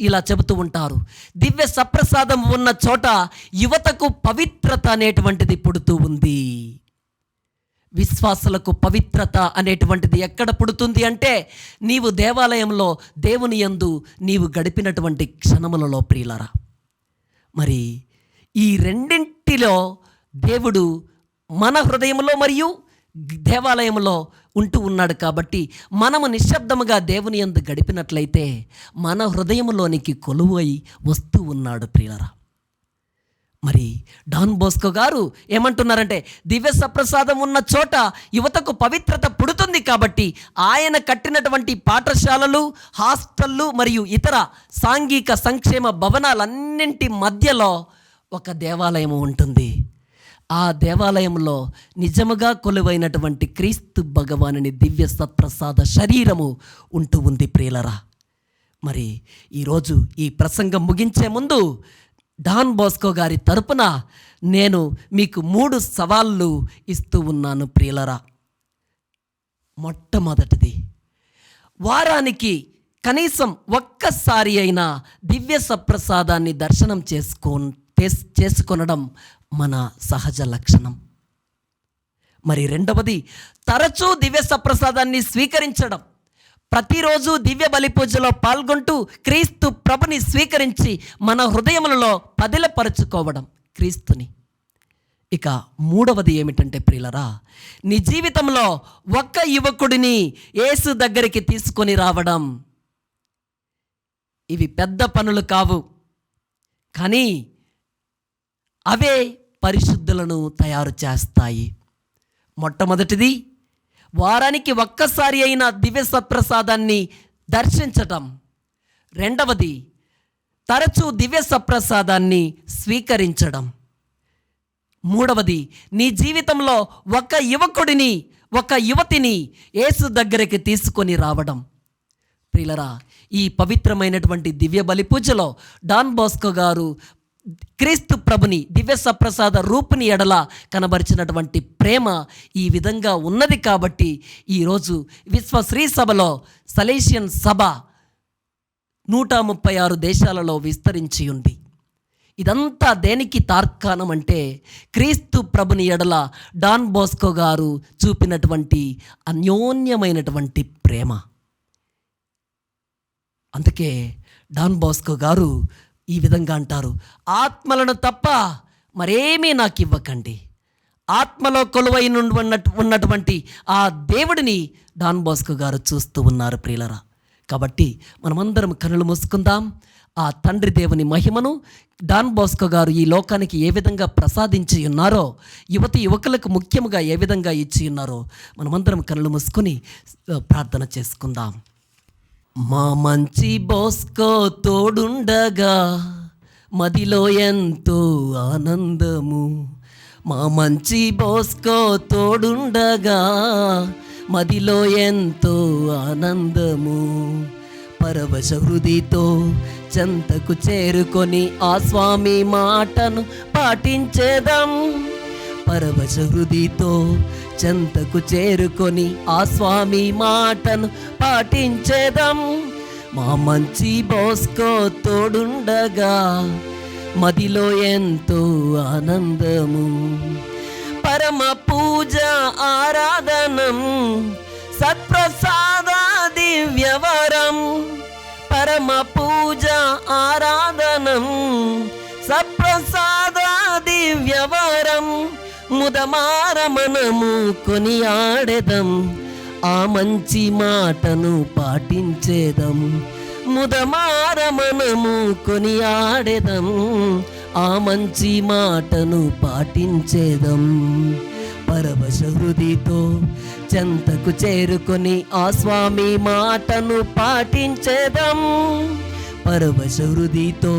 ఇలా చెబుతూ ఉంటారు, దివ్య సప్రసాదం ఉన్న చోట యువతకు పవిత్రత అనేటువంటిది పుడుతూ ఉంది. విశ్వాసులకు పవిత్రత అనేటువంటిది ఎక్కడ పుడుతుంది అంటే నీవు దేవాలయంలో దేవుని యందు నీవు గడిపినటువంటి క్షణములలో. ప్రియులరా, మరి ఈ రెండింటిలో దేవుడు మన హృదయంలో మరియు దేవాలయంలో ఉంటూ ఉన్నాడు. కాబట్టి మనము నిశ్శబ్దముగా దేవుని యందు గడిపినట్లయితే మన హృదయంలోనికి కొలువై వస్తూ ఉన్నాడు. ప్రియులరా, మరి డాన్ బోస్కో గారు ఏమంటున్నారంటే దివ్య సప్రసాదం ఉన్న చోట యువతకు పవిత్రత పుడుతుంది. కాబట్టి ఆయన కట్టినటువంటి పాఠశాలలు, హాస్టళ్ళు మరియు ఇతర సాంఘిక సంక్షేమ భవనాలన్నింటి మధ్యలో ఒక దేవాలయం ఉంటుంది. ఆ దేవాలయంలో నిజముగా కొలువైనటువంటి క్రీస్తు భగవానుని దివ్య సత్ప్రసాద శరీరము ఉంటూ ఉంది. ప్రియులరా, మరి ఈరోజు ఈ ప్రసంగం ముగించే ముందు డాన్ బోస్కో గారి తరపున నేను మీకు 3 సవాళ్ళు ఇస్తూ ఉన్నాను. ప్రియులరా, మొట్టమొదటిది, వారానికి కనీసం ఒక్కసారి అయినా దివ్య సప్రసాదాన్ని దర్శనం చేసుకొనడం మన సహజ లక్షణం. మరి రెండవది, తరచూ దివ్య సప్రసాదాన్ని స్వీకరించడం, ప్రతిరోజు దివ్య బలి పూజలో పాల్గొంటూ క్రీస్తు ప్రభుని స్వీకరించి మన హృదయములలో పదిలపరుచుకోవడం క్రీస్తుని. ఇక మూడవది ఏమిటంటే ప్రియులరా, నీ జీవితంలో ఒక్క యువకుడిని యేసు దగ్గరికి తీసుకొని రావడం. ఇవి పెద్ద పనులు కావు, కానీ అవే పరిశుద్ధులను తయారు చేస్తాయి. మొట్టమొదటిది, వారానికి ఒక్కసారి అయినా దివ్య సత్ప్రసాదాన్ని దర్శించటం. రెండవది, తరచూ దివ్య సత్ప్రసాదాన్ని స్వీకరించడం. మూడవది, నీ జీవితంలో ఒక యువకుడిని, ఒక యువతిని యేసు దగ్గరికి తీసుకొని రావడం. ప్రియులరా, ఈ పవిత్రమైనటువంటి దివ్య బలి పూజలో డాన్ బోస్కో గారు క్రీస్తు ప్రభుని దివ్య సప్రసాద రూపుని ఎడల కనబరిచినటువంటి ప్రేమ ఈ విధంగా ఉన్నది. కాబట్టి ఈరోజు విశ్వ శ్రీ సభలో సలేషియన్ సభ 136 దేశాలలో విస్తరించి ఉంది. ఇదంతా దేనికి తార్కాణం అంటే క్రీస్తు ప్రభుని ఎడల డాన్ బోస్కో గారు చూపినటువంటి అన్యోన్యమైనటువంటి ప్రేమ. అందుకే డాన్ బోస్కో గారు ఈ విధంగా అంటారు, ఆత్మలను తప్ప మరేమీ నాకు ఇవ్వకండి. ఆత్మలో కొలువై ఉన్నటువంటి ఆ దేవుడిని డాన్ బోస్కో గారు చూస్తూ ఉన్నారు. ప్రియులరా, కాబట్టి మనమందరం కనులు మూసుకుందాం. ఆ తండ్రి దేవుని మహిమను డాన్ బోస్కో గారు ఈ లోకానికి ఏ విధంగా ప్రసాదించి ఉన్నారో, యువతి యువకులకు ముఖ్యముగా ఏ విధంగా ఇచ్చి ఉన్నారో మనమందరం కనులు మూసుకొని ప్రార్థన చేసుకుందాం. మా మంచి బోస్కో తోడుండగా మదిలో ఎంతో ఆనందము. మా మంచి బోస్కో తోడుండగా మదిలో ఎంతో ఆనందము. పరవశ హృదితో చెంతకు చేరుకొని ఆ స్వామి మాటను పాటించేదం. పరవశ హృదితో చెంతకు చేరుకొని ఆ స్వామి మాటను పాటించేదం. మా మంచి బోస్కో తోడుండగా మదిలో ఎంతో ఆనందము. పరమ పూజ ఆరాధనం సత్ప్రసాద దివ్యవరం. పరమ పూజ ఆరాధనం సత్ప్రసాద దివ్యవరం. ముదమార మనము కొనియాడెదం, ఆ మంచి మాటను పాటించేదం. ముదమార మనము కొనియాడెదం, ఆ మంచి మాటను పాటించేదం. పరవశ హృదితో చెంతకు చేరుకొని ఆ స్వామి మాటను పాటించేదం. పరవశ హృదితో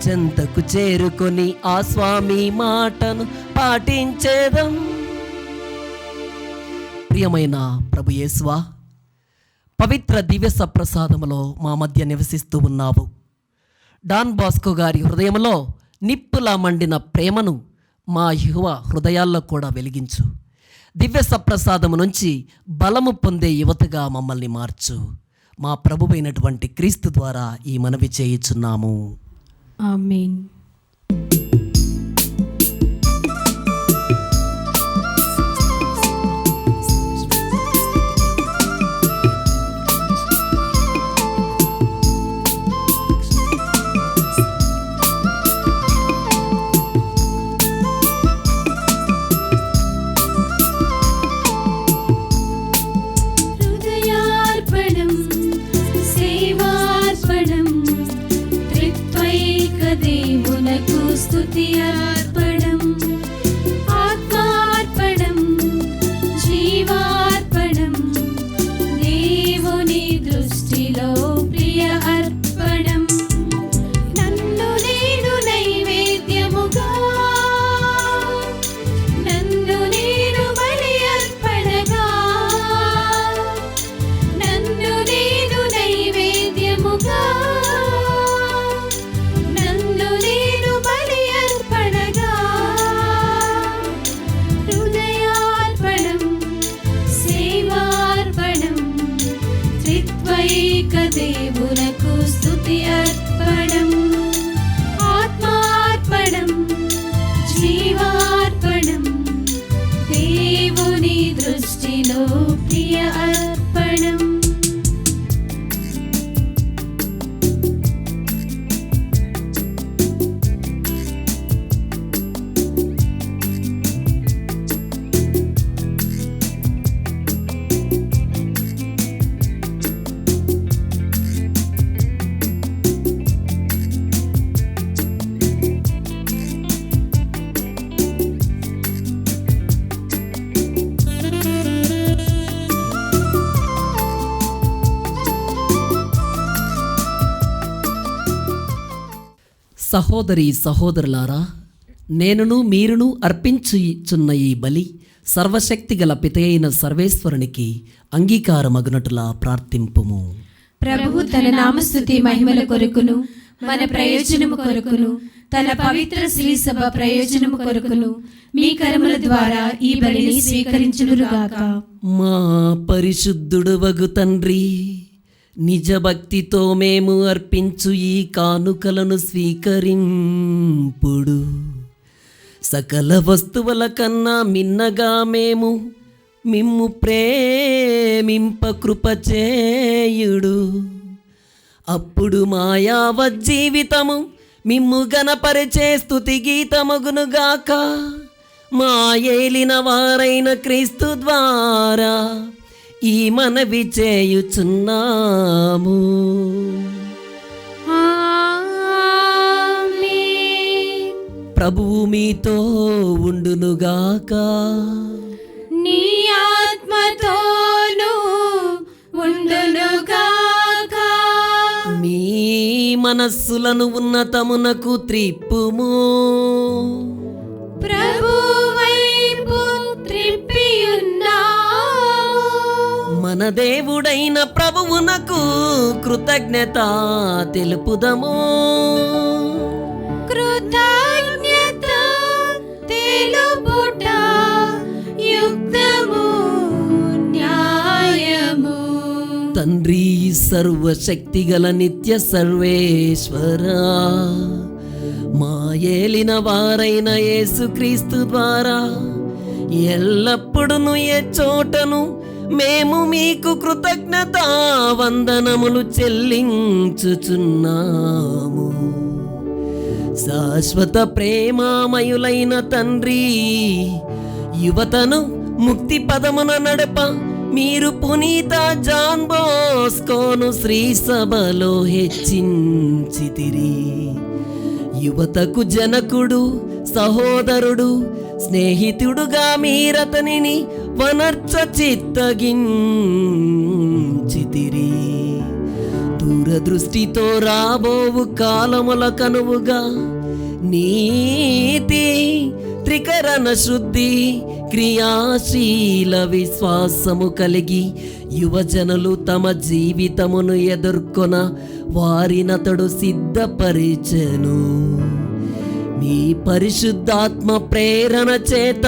చెంతకు చేరుకొని ఆ స్వామి మాటను పాటించేదం. ప్రియమైన ప్రభు యేసువా, పవిత్ర దివ్య సప్రసాదములో మా మధ్య నివసిస్తూ ఉన్నావు. డాన్ బాస్కో గారి హృదయంలో నిప్పులా మండిన ప్రేమను మా యువ హృదయాల్లో కూడా వెలిగించు. దివ్య సప్రసాదము నుంచి బలము పొందే యువతగా మమ్మల్ని మార్చు. మా ప్రభువైనటువంటి క్రీస్తు ద్వారా ఈ మనవి చేయుచున్నాము. ఆమేన్. హృదయార్పణం సేవార్పణం త్రిత్వైక దేవునకు స్తుతి అర్పణం. ఆత్మార్పణం జీవార్పణం దేవుని దృష్టిలో ప్రియ అర్పణం. నన్ను నేను నైవేద్యముగా, నన్ను నేను బలి అర్పణగా, నన్ను నేను నైవేద్యముగా, నన్ను నేను బలి అర్పణగా. హృదయార్పణం సేవార్పణం త్రిత్వైక దేవునకు స్తుతి అర్పణం. ఆత్మార్పణం జీవార్పణం దేవుని దృష్టిలో ప్రియ అర్పణం. సహోదరి సహోదరులారా, నేనును మీరును అర్పించుచున్న ఈ బలి సర్వశక్తి గల పితయైన సర్వేశ్వరునికి అంగీకారమగునటులా ప్రార్థింపుము. ప్రభువు తన నామస్తుతి మహిమల కొరకును మన ప్రయోజనము కొరకును తన పవిత్ర శ్రీ సభ ప్రయోజనము కొరకును మీ కరముల ద్వారా ఈ బలిని స్వీకరించునుగాక. మా పరిశుద్ధుడు వగు తండ్రి, నిజ భక్తితో మేము అర్పించు ఈ కానుకలను స్వీకరింపుడు. సకల వస్తువుల కన్నా మిన్నగా మేము మిమ్ము ప్రేమింప కృప చేయుడు. అప్పుడు మా యావత్ జీవితము మిమ్ము గణపరిచే స్తుతి గీతమగునుగాక. మా ఏలిన వారైన క్రీస్తు ద్వారా ఈ మనవి చేయుచున్నాము. ఆమేన్. ప్రభువు మీతో ఉండునుగాక. నీ ఆత్మతోను ఉండునుగాక. మీ మనస్సులను ఉన్నతమునకు త్రిప్పుము. ప్రభు వైపు త్రిప్పియున్నాము. మన దేవుడైన ప్రభువునకు కృతజ్ఞత తెలుపుదము. కృతజ్ఞత తెలుపుట యుక్తము న్యాయము. తండ్రి సర్వశక్తిగల నిత్య సర్వేశ్వరా, మా ఏలిన వారైన యేసుక్రీస్తు ద్వారా ఎల్లప్పుడూ ఏ చోటను మేము మీకు కృతజ్ఞత వందనములు చెల్లించుచున్నాము. శాశ్వత ప్రేమామయులైన తండ్రి, యువతను ముక్తి పదమున నడప మీరు పునీత జాన్ బోస్కోను శ్రీ సభలో హెచ్చించితిరి. యువతకు జనకుడు, సహోదరుడు, స్నేహితుడుగా మీరతనిని వనర్చ చిత్తగించితిరి. దూర దూరదృష్టితో రాబోవు కాలముల కనువుగా నీతి, త్రికరణ శుద్ధి, క్రియాశీల విశ్వాసము కలిగి యువజనులు తమ జీవితమును ఎదుర్కొన వారినతడు సిద్ధపరిచెను. మీ పరిశుద్ధాత్మ ప్రేరణ చేత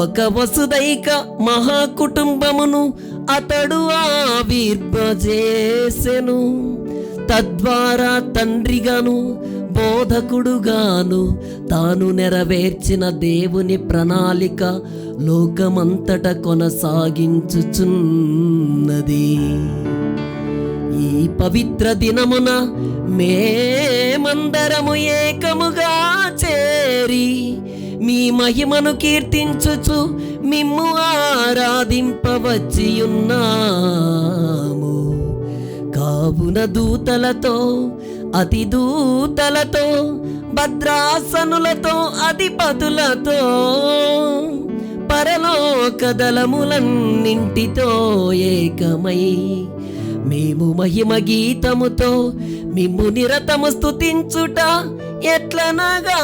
ఒక వసుదైక మహాకుటుంబమును అతడు ఆవిర్భజేసెను. తద్వారా తండ్రిగాను బోధకుడుగాను తాను నెరవేర్చిన దేవుని ప్రణాళిక లోకమంతట కొనసాగించుచున్నది. ఈ పవిత్ర దినమున మేమందరము ఏకముగా చేరి మీ మహిమను కీర్తించుచు మిమ్ము ఆరాధింపవచ్చియున్నాము. కావున దూతలతో, అతి దూతలతో, భద్రాసనులతో, అధిపతులతో, పరలోక దళములన్నింటితో ఏకమై మేము మహిమ గీతముతో మిమ్ము నిరతము స్తుతించుట ఎట్లనగా,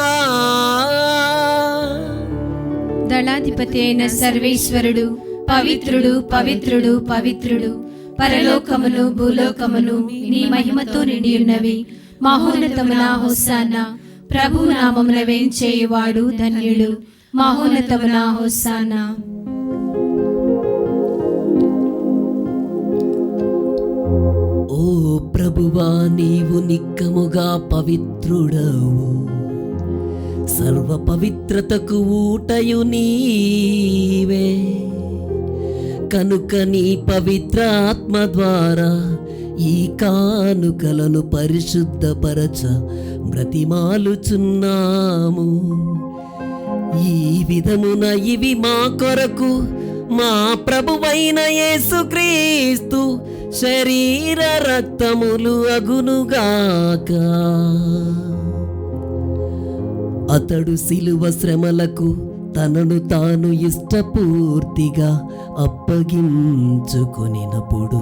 దళాధిపతి అయిన సర్వేశ్వరుడు పవిత్రుడు, పవిత్రుడు, పవిత్రుడు, పరలోకమును భూలోకమును నీ మహిమతో నిండి ఉన్నవి. మహోన్నతమున హోసానా, ప్రభు నామమున వేంచేయువాడు ధన్యుడు. మహోన్నతమున హోసానా. ఓ ప్రభువా, నీవు నిక్కముగా పవిత్రుడవు. సర్వ పవిత్రతకు ఊటయు నీవే. కనుక నీ పవిత్ర ఆత్మ ద్వారా ఈ కానుకలను పరిశుద్ధపరచ బ్రతిమాలుచున్నాము. ఈ విధమున ఇవి మా కొరకు మా ప్రభువైన యేసుక్రీస్తు శరీర రక్తములు అగునుగాక. అతడు శిలువ శ్రమలకు తనను తాను ఇష్టపూర్తిగా అప్పగించుకొనినప్పుడు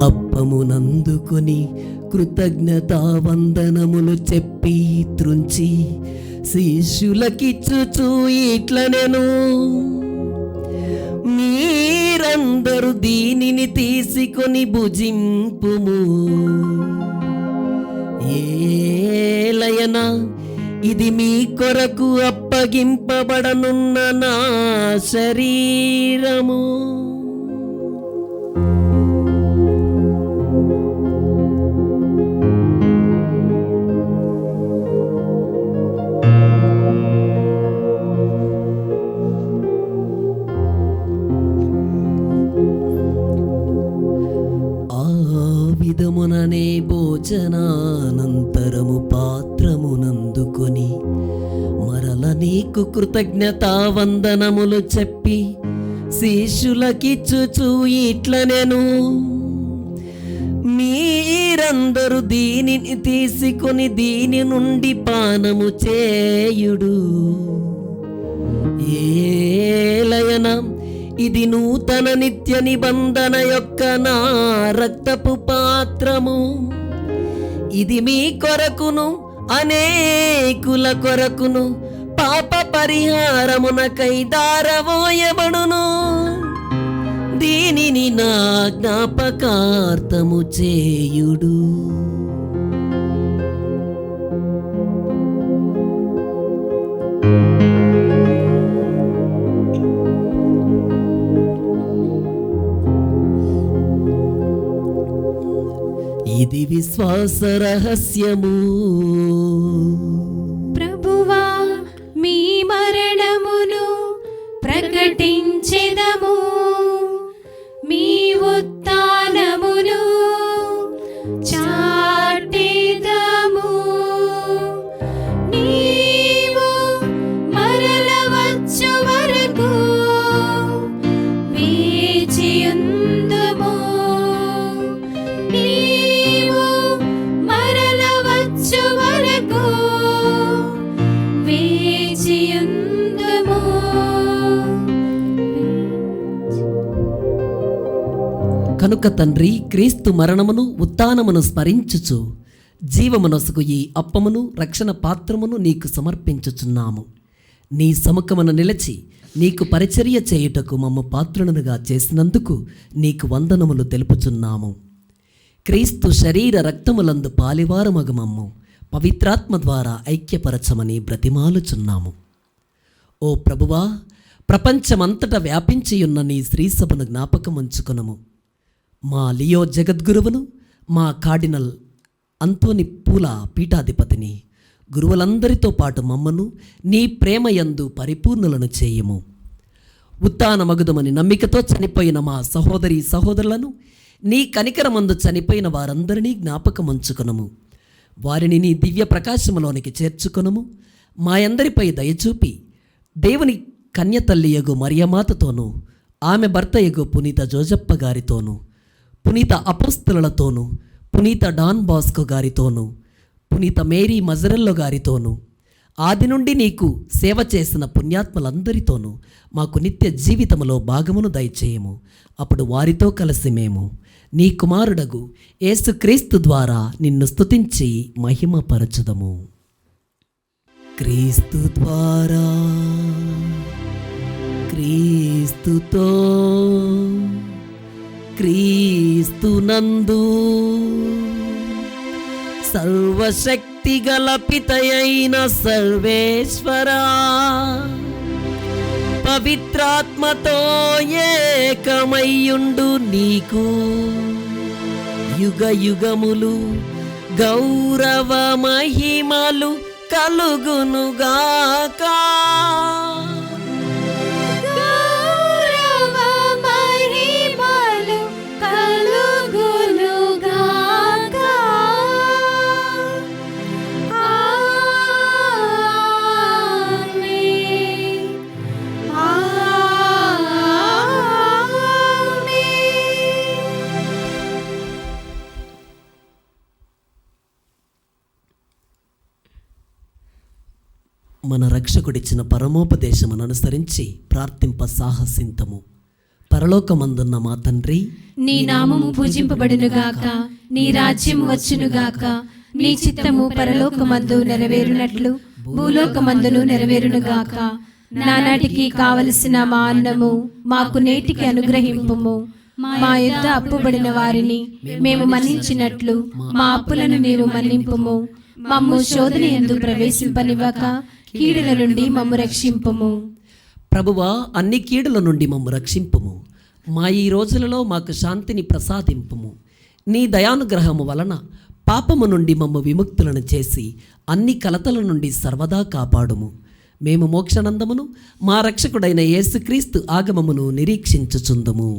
అప్పమునందుకొని కృతజ్ఞతావందనములు చెప్పి త్రుంచి శిష్యులకిచ్చుచూ ఇట్లనెను, మీరందరూ దీనిని తీసుకొని భుజింపుము. ఏలయనా ఇది మీ కొరకు అప్పగింపబడనున్న నా శరీరము. విధముననే భోజనానంతరము పాత్రమునందుకొని మరల నీకు కృతజ్ఞతావందనములు చెప్పి శిష్యులకిచ్చుచూ ఇట్లనెను, మీరందరూ దీనిని తీసుకొని దీని నుండి పానము చేయుడు. ఏలయనా ఇది నూతన నిత్య నిబంధన యొక్క నా రక్తపు పాత్రము. ఇది మీ కొరకును అనేకుల కొరకును పాప పరిహారమునకై దారవోయబడును. దీనిని నా జ్ఞాపకార్థము చేయుడు. ఇది విశ్వాస రహస్యము. ప్రభువా, మీ మరణమును ప్రకటించెదము, మీ ఉత్థానమును చాటెదము. నీవు మరల వచ్చు వరకు వేచియుందుము. నీవు మరల వచ్చు వరకు కనుక తండ్రి, క్రీస్తు మరణమును ఉత్థానమును స్మరించుచు జీవమునొసగు ఈ అప్పమును రక్షణ పాత్రమును నీకు సమర్పించుచున్నాము. నీ సముఖమున నిలిచి నీకు పరిచర్య చేయుటకు మమ్మ పాత్రులనుగా చేసినందుకు నీకు వందనములు తెలుపుచున్నాము. క్రీస్తు శరీర రక్తములందు పాలివారమగు మమ్ము పవిత్రాత్మ ద్వారా ఐక్యపరచమని బ్రతిమాలుచున్నాము. ఓ ప్రభువా, ప్రపంచమంతటా వ్యాపించియున్న నీ శ్రీసభను జ్ఞాపకముంచుకొనము. మా లియో జగద్గురువును, మా కార్డినల్ అంతోని పూల పీఠాధిపతిని, గురువులందరితో పాటు మమ్మను నీ ప్రేమయందు పరిపూర్ణులను చేయము. ఉత్థానమగుదమని నమ్మికతో చనిపోయిన మా సహోదరి సహోదరులను, నీ కనికరమందు చనిపోయిన వారందరినీ జ్ఞాపకముంచుకొనము. వారిని నీ దివ్య ప్రకాశములోనికి చేర్చుకొనము. మా అందరిపై దయచూపి దేవుని కన్యతల్లియగు మరియమాతతోనూ, ఆమె భర్తయగు పునీత జోజప్ప గారితోనూ, పునీత అపోస్తలులతోనూ, పునీత డాన్ బాస్కో గారితోనూ, పునీత మేరీ మజరెల్లో గారితోనూ, ఆది నుండి నీకు సేవ చేసిన పుణ్యాత్మలందరితోనూ మాకు నిత్య జీవితములో భాగమును దయచేయము. అప్పుడు వారితో కలిసి మేము నీ కుమారుడగు యేసుక్రీస్తు ద్వారా నిన్ను స్తుతించి మహిమపరచుదము. క్రీస్తు ద్వారా, క్రీస్తుతో, క్రీస్తునందు సర్వశక్తి గల పితయైన సర్వేశ్వరా, పవిత్రాత్మతో ఏకమయ్యుండు నీకు యుగ యుగములు గౌరవ మహిమలు కలుగునుగాక. గౌరవ మహిమలు కలుగునుగాక. ఆమేన్. ఆమేన్. మన రక్షకుడిచ్చిన పరమోపదేశమును అనుసరించి ప్రార్థింప సాహసింతము. పరలోకమందున్న మా తండ్రి, నీ నామము పూజింపబడునుగాక, నీ రాజ్యము వచ్చునుగాక, నీ చిత్తము పరలోకమందు నెరవేరునట్లు భూలోకమందును నెరవేరునుగాక. నానాటికి కావలసిన మా అన్నము మాకు నేటికి అనుగ్రహింపుము. మా యొద్ద అప్పుబడిన వారిని మేము మన్నించినట్లు మా అప్పులను నీవు మన్నింపుము. మమ్ము శోధన యందు ప్రవేశింపనివ్వక కీడుల నుండి మమ్ము రక్షింపుము. ప్రభువా, అన్ని కీడుల నుండి మమ్ము రక్షింపుము. మా ఈ రోజులలో మాకు శాంతిని ప్రసాదింపుము. నీ దయానుగ్రహము వలన పాపము నుండి మమ్ము విముక్తులను చేసి అన్ని కలతల నుండి సర్వదా కాపాడుము. మేము మోక్షనందమును మా రక్షకుడైన యేసుక్రీస్తు ఆగమమును నిరీక్షించుచుందుము.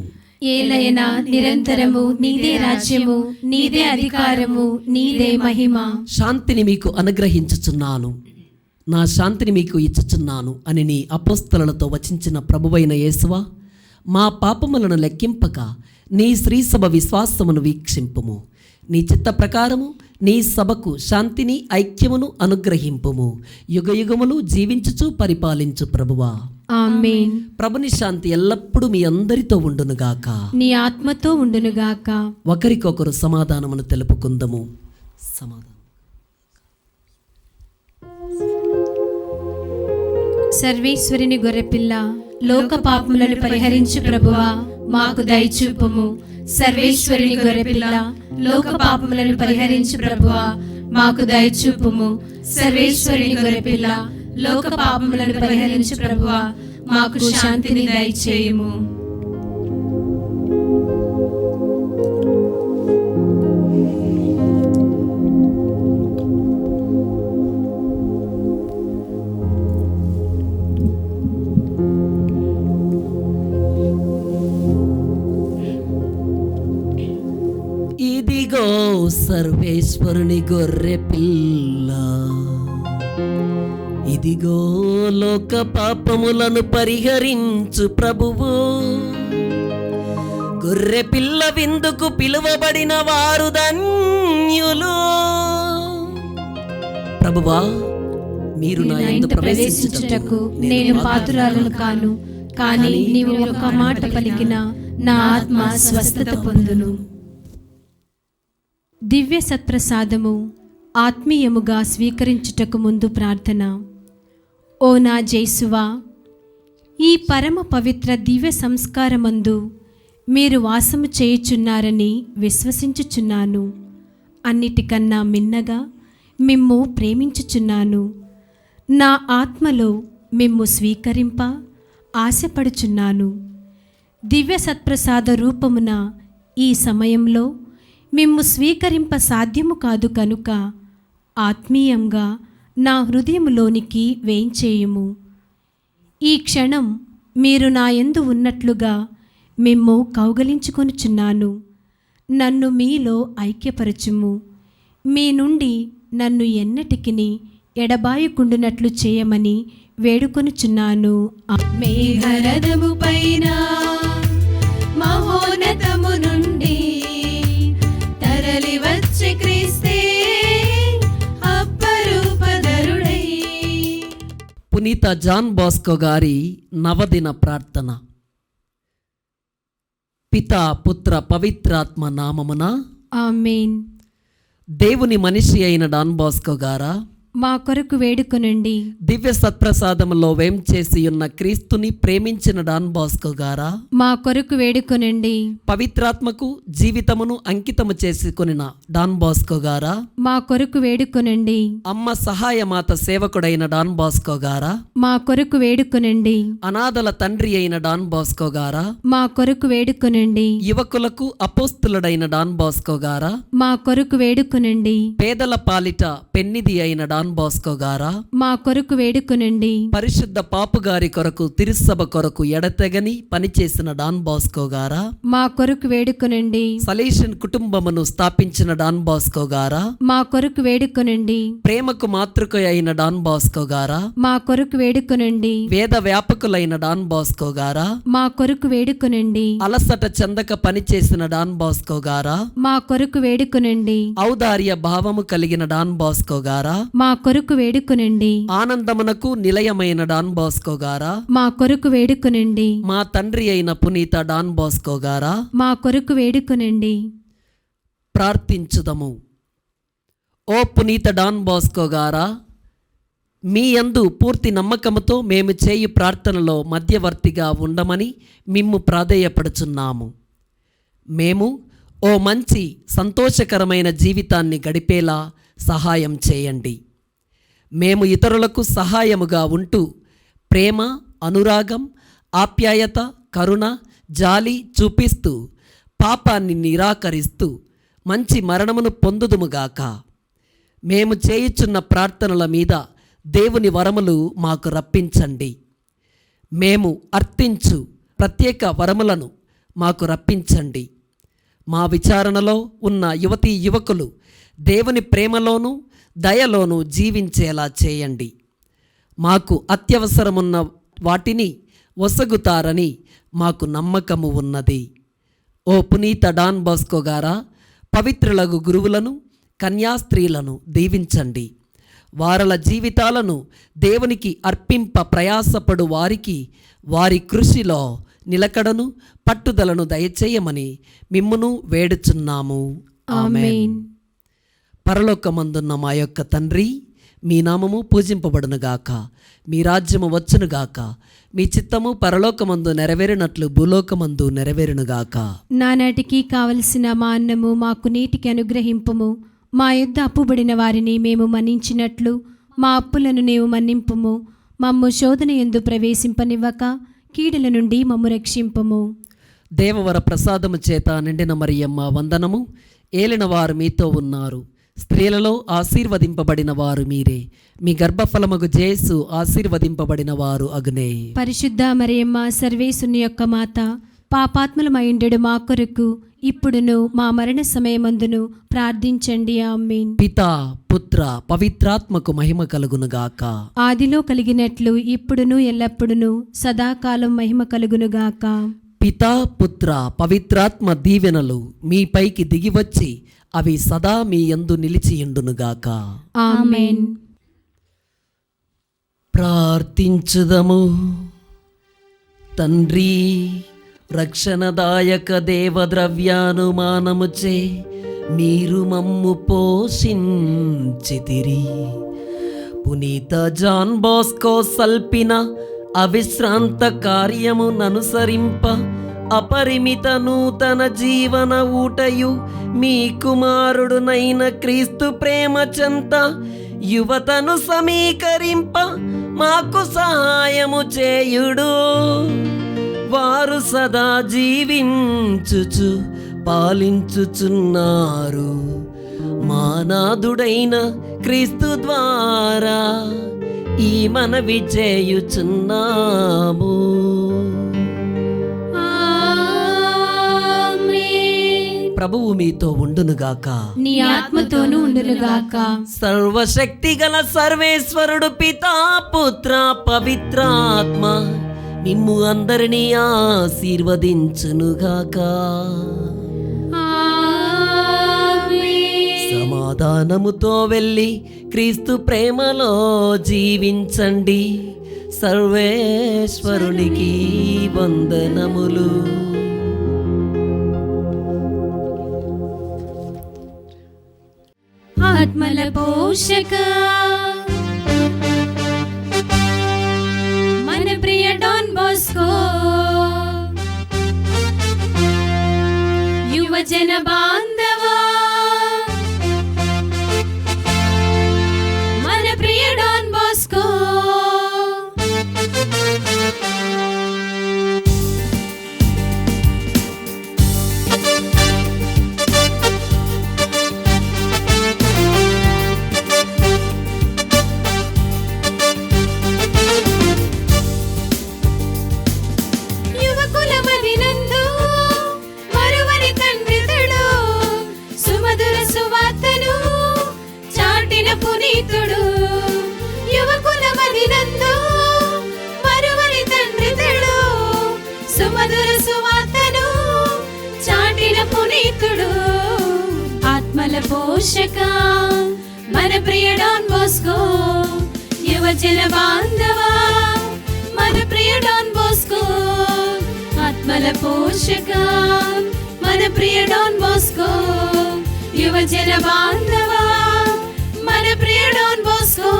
ఏలైనా నిరంతరము నీదే రాజ్యము, నీదే అధికారము, నీదే మహిమ. శాంతిని మీకు అనుగ్రహించుచున్నాను, నా శాంతిని మీకు ఇచ్చుచున్నాను అని నీ అపోస్తలులతో వచించిన ప్రభువైన యేసువా, మా పాపములను లెక్కింపక నీ శ్రీసభ విశ్వాసమును వీక్షింపుము. నీ చిత్త ప్రకారము నీ సభకు శాంతిని ఐక్యమును అనుగ్రహింపుము. యుగయుగములు జీవించుచు పరిపాలించు ప్రభువా. ఆమేన్. ప్రభుని శాంతి ఎల్లప్పుడూ మీ అందరితో ఉండునుగాక. నీ ఆత్మతో ఉండునుగాక. ఒకరికొకరు సమాధానమును తెలుపుకుందము. సమాధానం. సర్వేశ్వరుని గొర్రెపిల్ల, లోక పాపములను పరిహరించు ప్రభువా, మాకు దయచూపుము. సర్వేశ్వరుని గొర్రెపిల్ల, లోక పాపములను పరిహరించు ప్రభువా, మాకు దయచూపుము. సర్వేశ్వరుని గొర్రెపిల్ల, లోక పాపములను పరిహరించు ప్రభువా, మాకు శాంతిని దయచేయుము. ఇదిగో సర్వేశ్వరుని గొర్రె పిల్ల, ఇదిగో లోక పాపములను పరిహరించు ప్రభువు. గొర్రె పిల్ల విందుకు పిలువబడిన వారు ధన్యులు. ప్రభువా, మీరు నా యందు ప్రవేశించుటకు నేను పాత్రురాలను కాను. కానీ నీవు ఒక మాట పలికిన నా ఆత్మ స్వస్థత పొందును. దివ్య సత్ప్రసాదము ఆత్మీయముగా స్వీకరించుటకు ముందు ప్రార్థన. ఓ నా జేసువా, ఈ పరమ పవిత్ర దివ్య సంస్కారమందు మీరు వాసము చేయుచున్నారని విశ్వసించుచున్నాను. అన్నిటికన్నా మిన్నగా మిమ్ము ప్రేమించుచున్నాను. నా ఆత్మలో మిమ్ము స్వీకరింప ఆశపడుచున్నాను. దివ్య సత్ప్రసాద రూపమున ఈ సమయంలో మిమ్ము స్వీకరింప సాధ్యము కాదు కనుక ఆత్మీయంగా నా హృదయములోనికి వేంచేయుము. ఈ క్షణం మీరు నా యందు ఉన్నట్లుగా మిమ్ము కౌగలించుకొనుచున్నాను. నన్ను మీలో ఐక్యపరచుము. మీ నుండి నన్ను ఎన్నటికిని ఎడబాయకుండునట్లు చేయమని వేడుకొనుచున్నాను. మేఘరథము పైన మహోన్నతము నుండి తరలి వచ్చే క్రీస్తే అప్పరూపధరుడై. పునీత జాన్ బాస్కో గారి నవదిన ప్రార్థన. పితా పుత్ర పవిత్రాత్మ నామమున ఆమేన్. దేవుని మనిషి అయిన డాన్ బాస్కో గారా, మా కొరకు వేడుకొనండి. దివ్య సత్ప్రసాదములో వేం చేసి ఉన్న క్రీస్తుని ప్రేమించిన డాన్ బాస్కో గారా, మా కొరకు వేడుకొనండి. పవిత్రాత్మకు జీవితమును అంకితము చేసుకొనిన డాన్ బాస్కో గారా, మా కొరకు వేడుకొనండి. అమ్మ సహాయమాత సేవకుడైన డాన్ బాస్కో గారా, మా కొరకు వేడుకొనండి. అనాథల తండ్రి అయిన డాన్ బాస్కో గారా, మా కొరకు వేడుకొనండి. యువకులకు అపోస్తులుడైన డాన్ బాస్కో గారా, మా కొరకు వేడుకొనండి. పేదల పాలిట పెన్నిది అయిన డాన్ బాస్కో గారా, మా కొరకు వేడుకొనండి. పరిశుద్ధ పాపు గారి కొరకు తిరుసభ కొరకు ఎడతెగని పనిచేసిన డాన్ బాస్కో గారా, మా కొరకు వేడుకొనండి. సలేషన్ కుటుంబమును స్థాపించిన డాన్ బాస్కో గారా, మా కొరకు వేడుకొనండి. ప్రేమకు మాతృక అయిన డాన్ బాస్కో గారా, మా కొరకు వేడుకొనండి. వేద వ్యాపకులైన డాన్ బాస్కో గారా, మా కొరకు వేడుకొనండి. అలసట చెందక పనిచేసిన డాన్ బాస్కో గారా, మా కొరకు వేడుకొనండి. ఔదార్య భావము కలిగిన డాన్ బాస్కో గారా, మా కొరకు వేడుకొనండి. ఆనందమునకు నిలయమైన డాన్ బాస్కో గారా, మా కొరకు వేడుకొనండి. మా తండ్రి అయిన పునీత డాన్ బాస్కో గారా, మా కొరకు వేడుకొనండి. ప్రార్థించుదము. ఓ పునీత డాన్ బాస్కో గారా, మీ యందు పూర్తి నమ్మకముతో మేము చేయు ప్రార్థనలో మధ్యవర్తిగా ఉండమని మిమ్ము ప్రాధేయపడుచున్నాము. మేము ఓ మంచి సంతోషకరమైన జీవితాన్ని గడిపేలా సహాయం చేయండి. మేము ఇతరులకు సహాయముగా ఉంటూ ప్రేమ, అనురాగం, ఆప్యాయత, కరుణ, జాలి చూపిస్తూ పాపాన్ని నిరాకరిస్తూ మంచి మరణమును పొందుదుముగాక. మేము చేయుచున్న ప్రార్థనల మీద దేవుని వరములు మాకు రప్పించండి. మేము అర్థించు ప్రత్యేక వరములను మాకు రప్పించండి. మా విచారణలో ఉన్న యువతీ యువకులు దేవుని ప్రేమలోనూ దయలోనూ జీవించేలా చేయండి. మాకు అత్యవసరమున్న వాటిని ఒసగుతారని మాకు నమ్మకము ఉన్నది. ఓ పునీత డాన్ బాస్కో గారా, పవిత్రులకు గురువులను, కన్యాస్త్రీలను దీవించండి. వారల జీవితాలను దేవునికి అర్పింప ప్రయాసపడు వారికి వారి కృషిలో నిలకడను పట్టుదలను దయచేయమని మిమ్మును వేడుచున్నాము. ఆమేన్. పరలోకమందున్న మా యొక్క తండ్రి, మీ నామము పూజింపబడునుగాక, మీ రాజ్యము వచ్చునుగాక, మీ చిత్తము పరలోకమందు నెరవేరినట్లు భూలోకమందు నెరవేరునుగాక. నానాటికి కావలసిన మా అన్నము మాకు నీటికి అనుగ్రహింపుము. మా యొద్ద అప్పుబడిన వారిని మేము మన్నించినట్లు మా అప్పులను నీవు మన్నింపుము. మమ్ము శోధన యందు ప్రవేశింపనివ్వక కీడుల నుండి మమ్ము రక్షింపుము. దేవవర ప్రసాదము చేత నిండిన మరియమ్మ వందనము. ఏలినవారు మీతో ఉన్నారు. స్త్రీలలో ఆశీర్వదింపబడిన వారు మీరే. మీ గర్భఫలమగు జేసు ఆశీర్వదింపబడిన వారు అగునే. పరిశుద్ధ మరియమ్మ సర్వేశుని యొక్క మాత, పాపాత్ములమైండెడు మా కొరకు ఇప్పుడును మా మరణ సమయమందును ప్రార్థించండి. ఆమేన్. పితా పుత్ర పవిత్రాత్మకు మహిమ కలుగునుగాక. ఆదిలో కలిగినట్లు ఇప్పుడును ఎల్లప్పుడును సదాకాలం మహిమ కలుగునుగాక. పితా పుత్ర పవిత్రాత్మ దీవెనలు మీపైకి దిగివచ్చి అవి సదా మీ యందు నిలిచియుండునుగాక. ఆమేన్. ప్రార్థించుదము. తండ్రి, రక్షణదాయక దేవద్రవ్యానుమానముచే మీరు మమ్ము పోషించితిరి. పునీత జాన్ బోస్కో సల్పిన అవిశ్రాంత కార్యముననుసరింప అపరిమిత నూతన జీవన ఊటయు మీ కుమారుడునైన క్రీస్తు ప్రేమ చెంత యువతను సమీకరింప మాకు సహాయము చేయుడు. వారు సదా జీవించుచు పాలించుచున్నారు. మానాదుడైన క్రీస్తు ద్వారా ఈ మనవి చేయుచున్నాము. ప్రభువు మీతో ఉండునుగాక, నీ ఆత్మతోనూ ఉండునుగాక. సర్వశక్తి గల సర్వేశ్వరుడు పితా, పుత్ర, పవిత్రాత్మ మిమ్ము అందరినీ ఆశీర్వదించునుగాక. సమాధానముతో వెళ్ళి క్రీస్తు ప్రేమలో జీవించండి. సర్వేశ్వరునికి వందనములు. ఆత్మల పోషక మన ప్రియ డాన్ బోస్కో, యువజన బాంధవా మన ప్రియ డాన్ బోస్కో. ఆత్మల పోషక మన ప్రియ డాన్ బోస్కో, యువజన బాంధవా మన ప్రియ డాన్ బోస్కో. ఆత్మల పోషక మన ప్రియ డాన్ బోస్కో, యువజన బాంధవా మన ప్రియ డాన్ బోస్కో.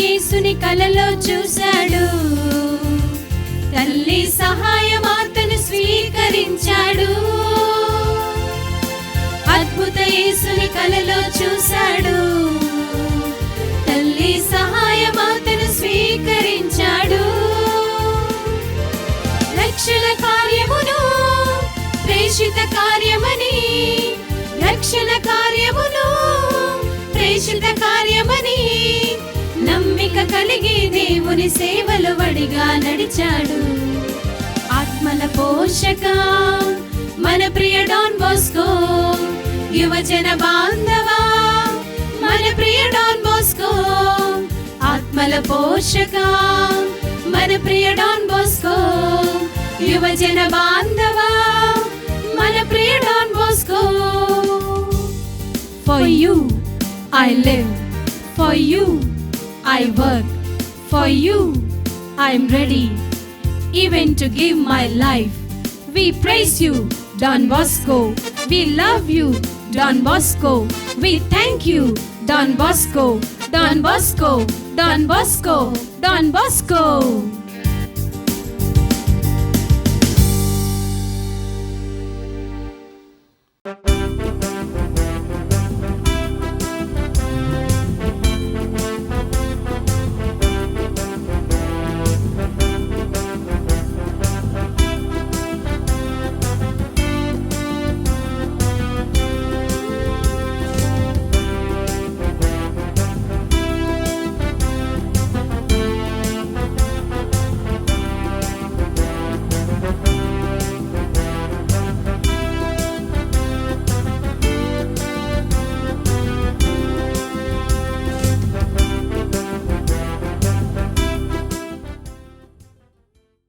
యేసుని కలలో చూశాడు, తల్లి సహాయమాతను స్వీకరించాడు. అద్భుత యేసుని కలలో చూశాడు, తల్లి సహాయమాతను స్వీకరించాడు. రక్షణ కార్యమును ప్రేషిత కార్యమని, రక్షణ కార్యమును ప్రేషిత కార్యమని నమ్మిక కలిగి దేవుని సేవలు వడిగా నడిచాడు. ఆత్మల పోషక మన ప్రియ డాన్ బోస్కో, యువజన బాంధవా మన ప్రియ డాన్ బోస్కో. ఆత్మల పోషక మన ప్రియ డాన్ బోస్కో, యువజన బాంధవా మన ప్రియ Don Bosco. For you I live, for you I work, for you I'm ready even to give my life. We praise you, Don Bosco. We love you, Don Bosco. We thank you, Don Bosco. Don Bosco, Don Bosco, Don Bosco.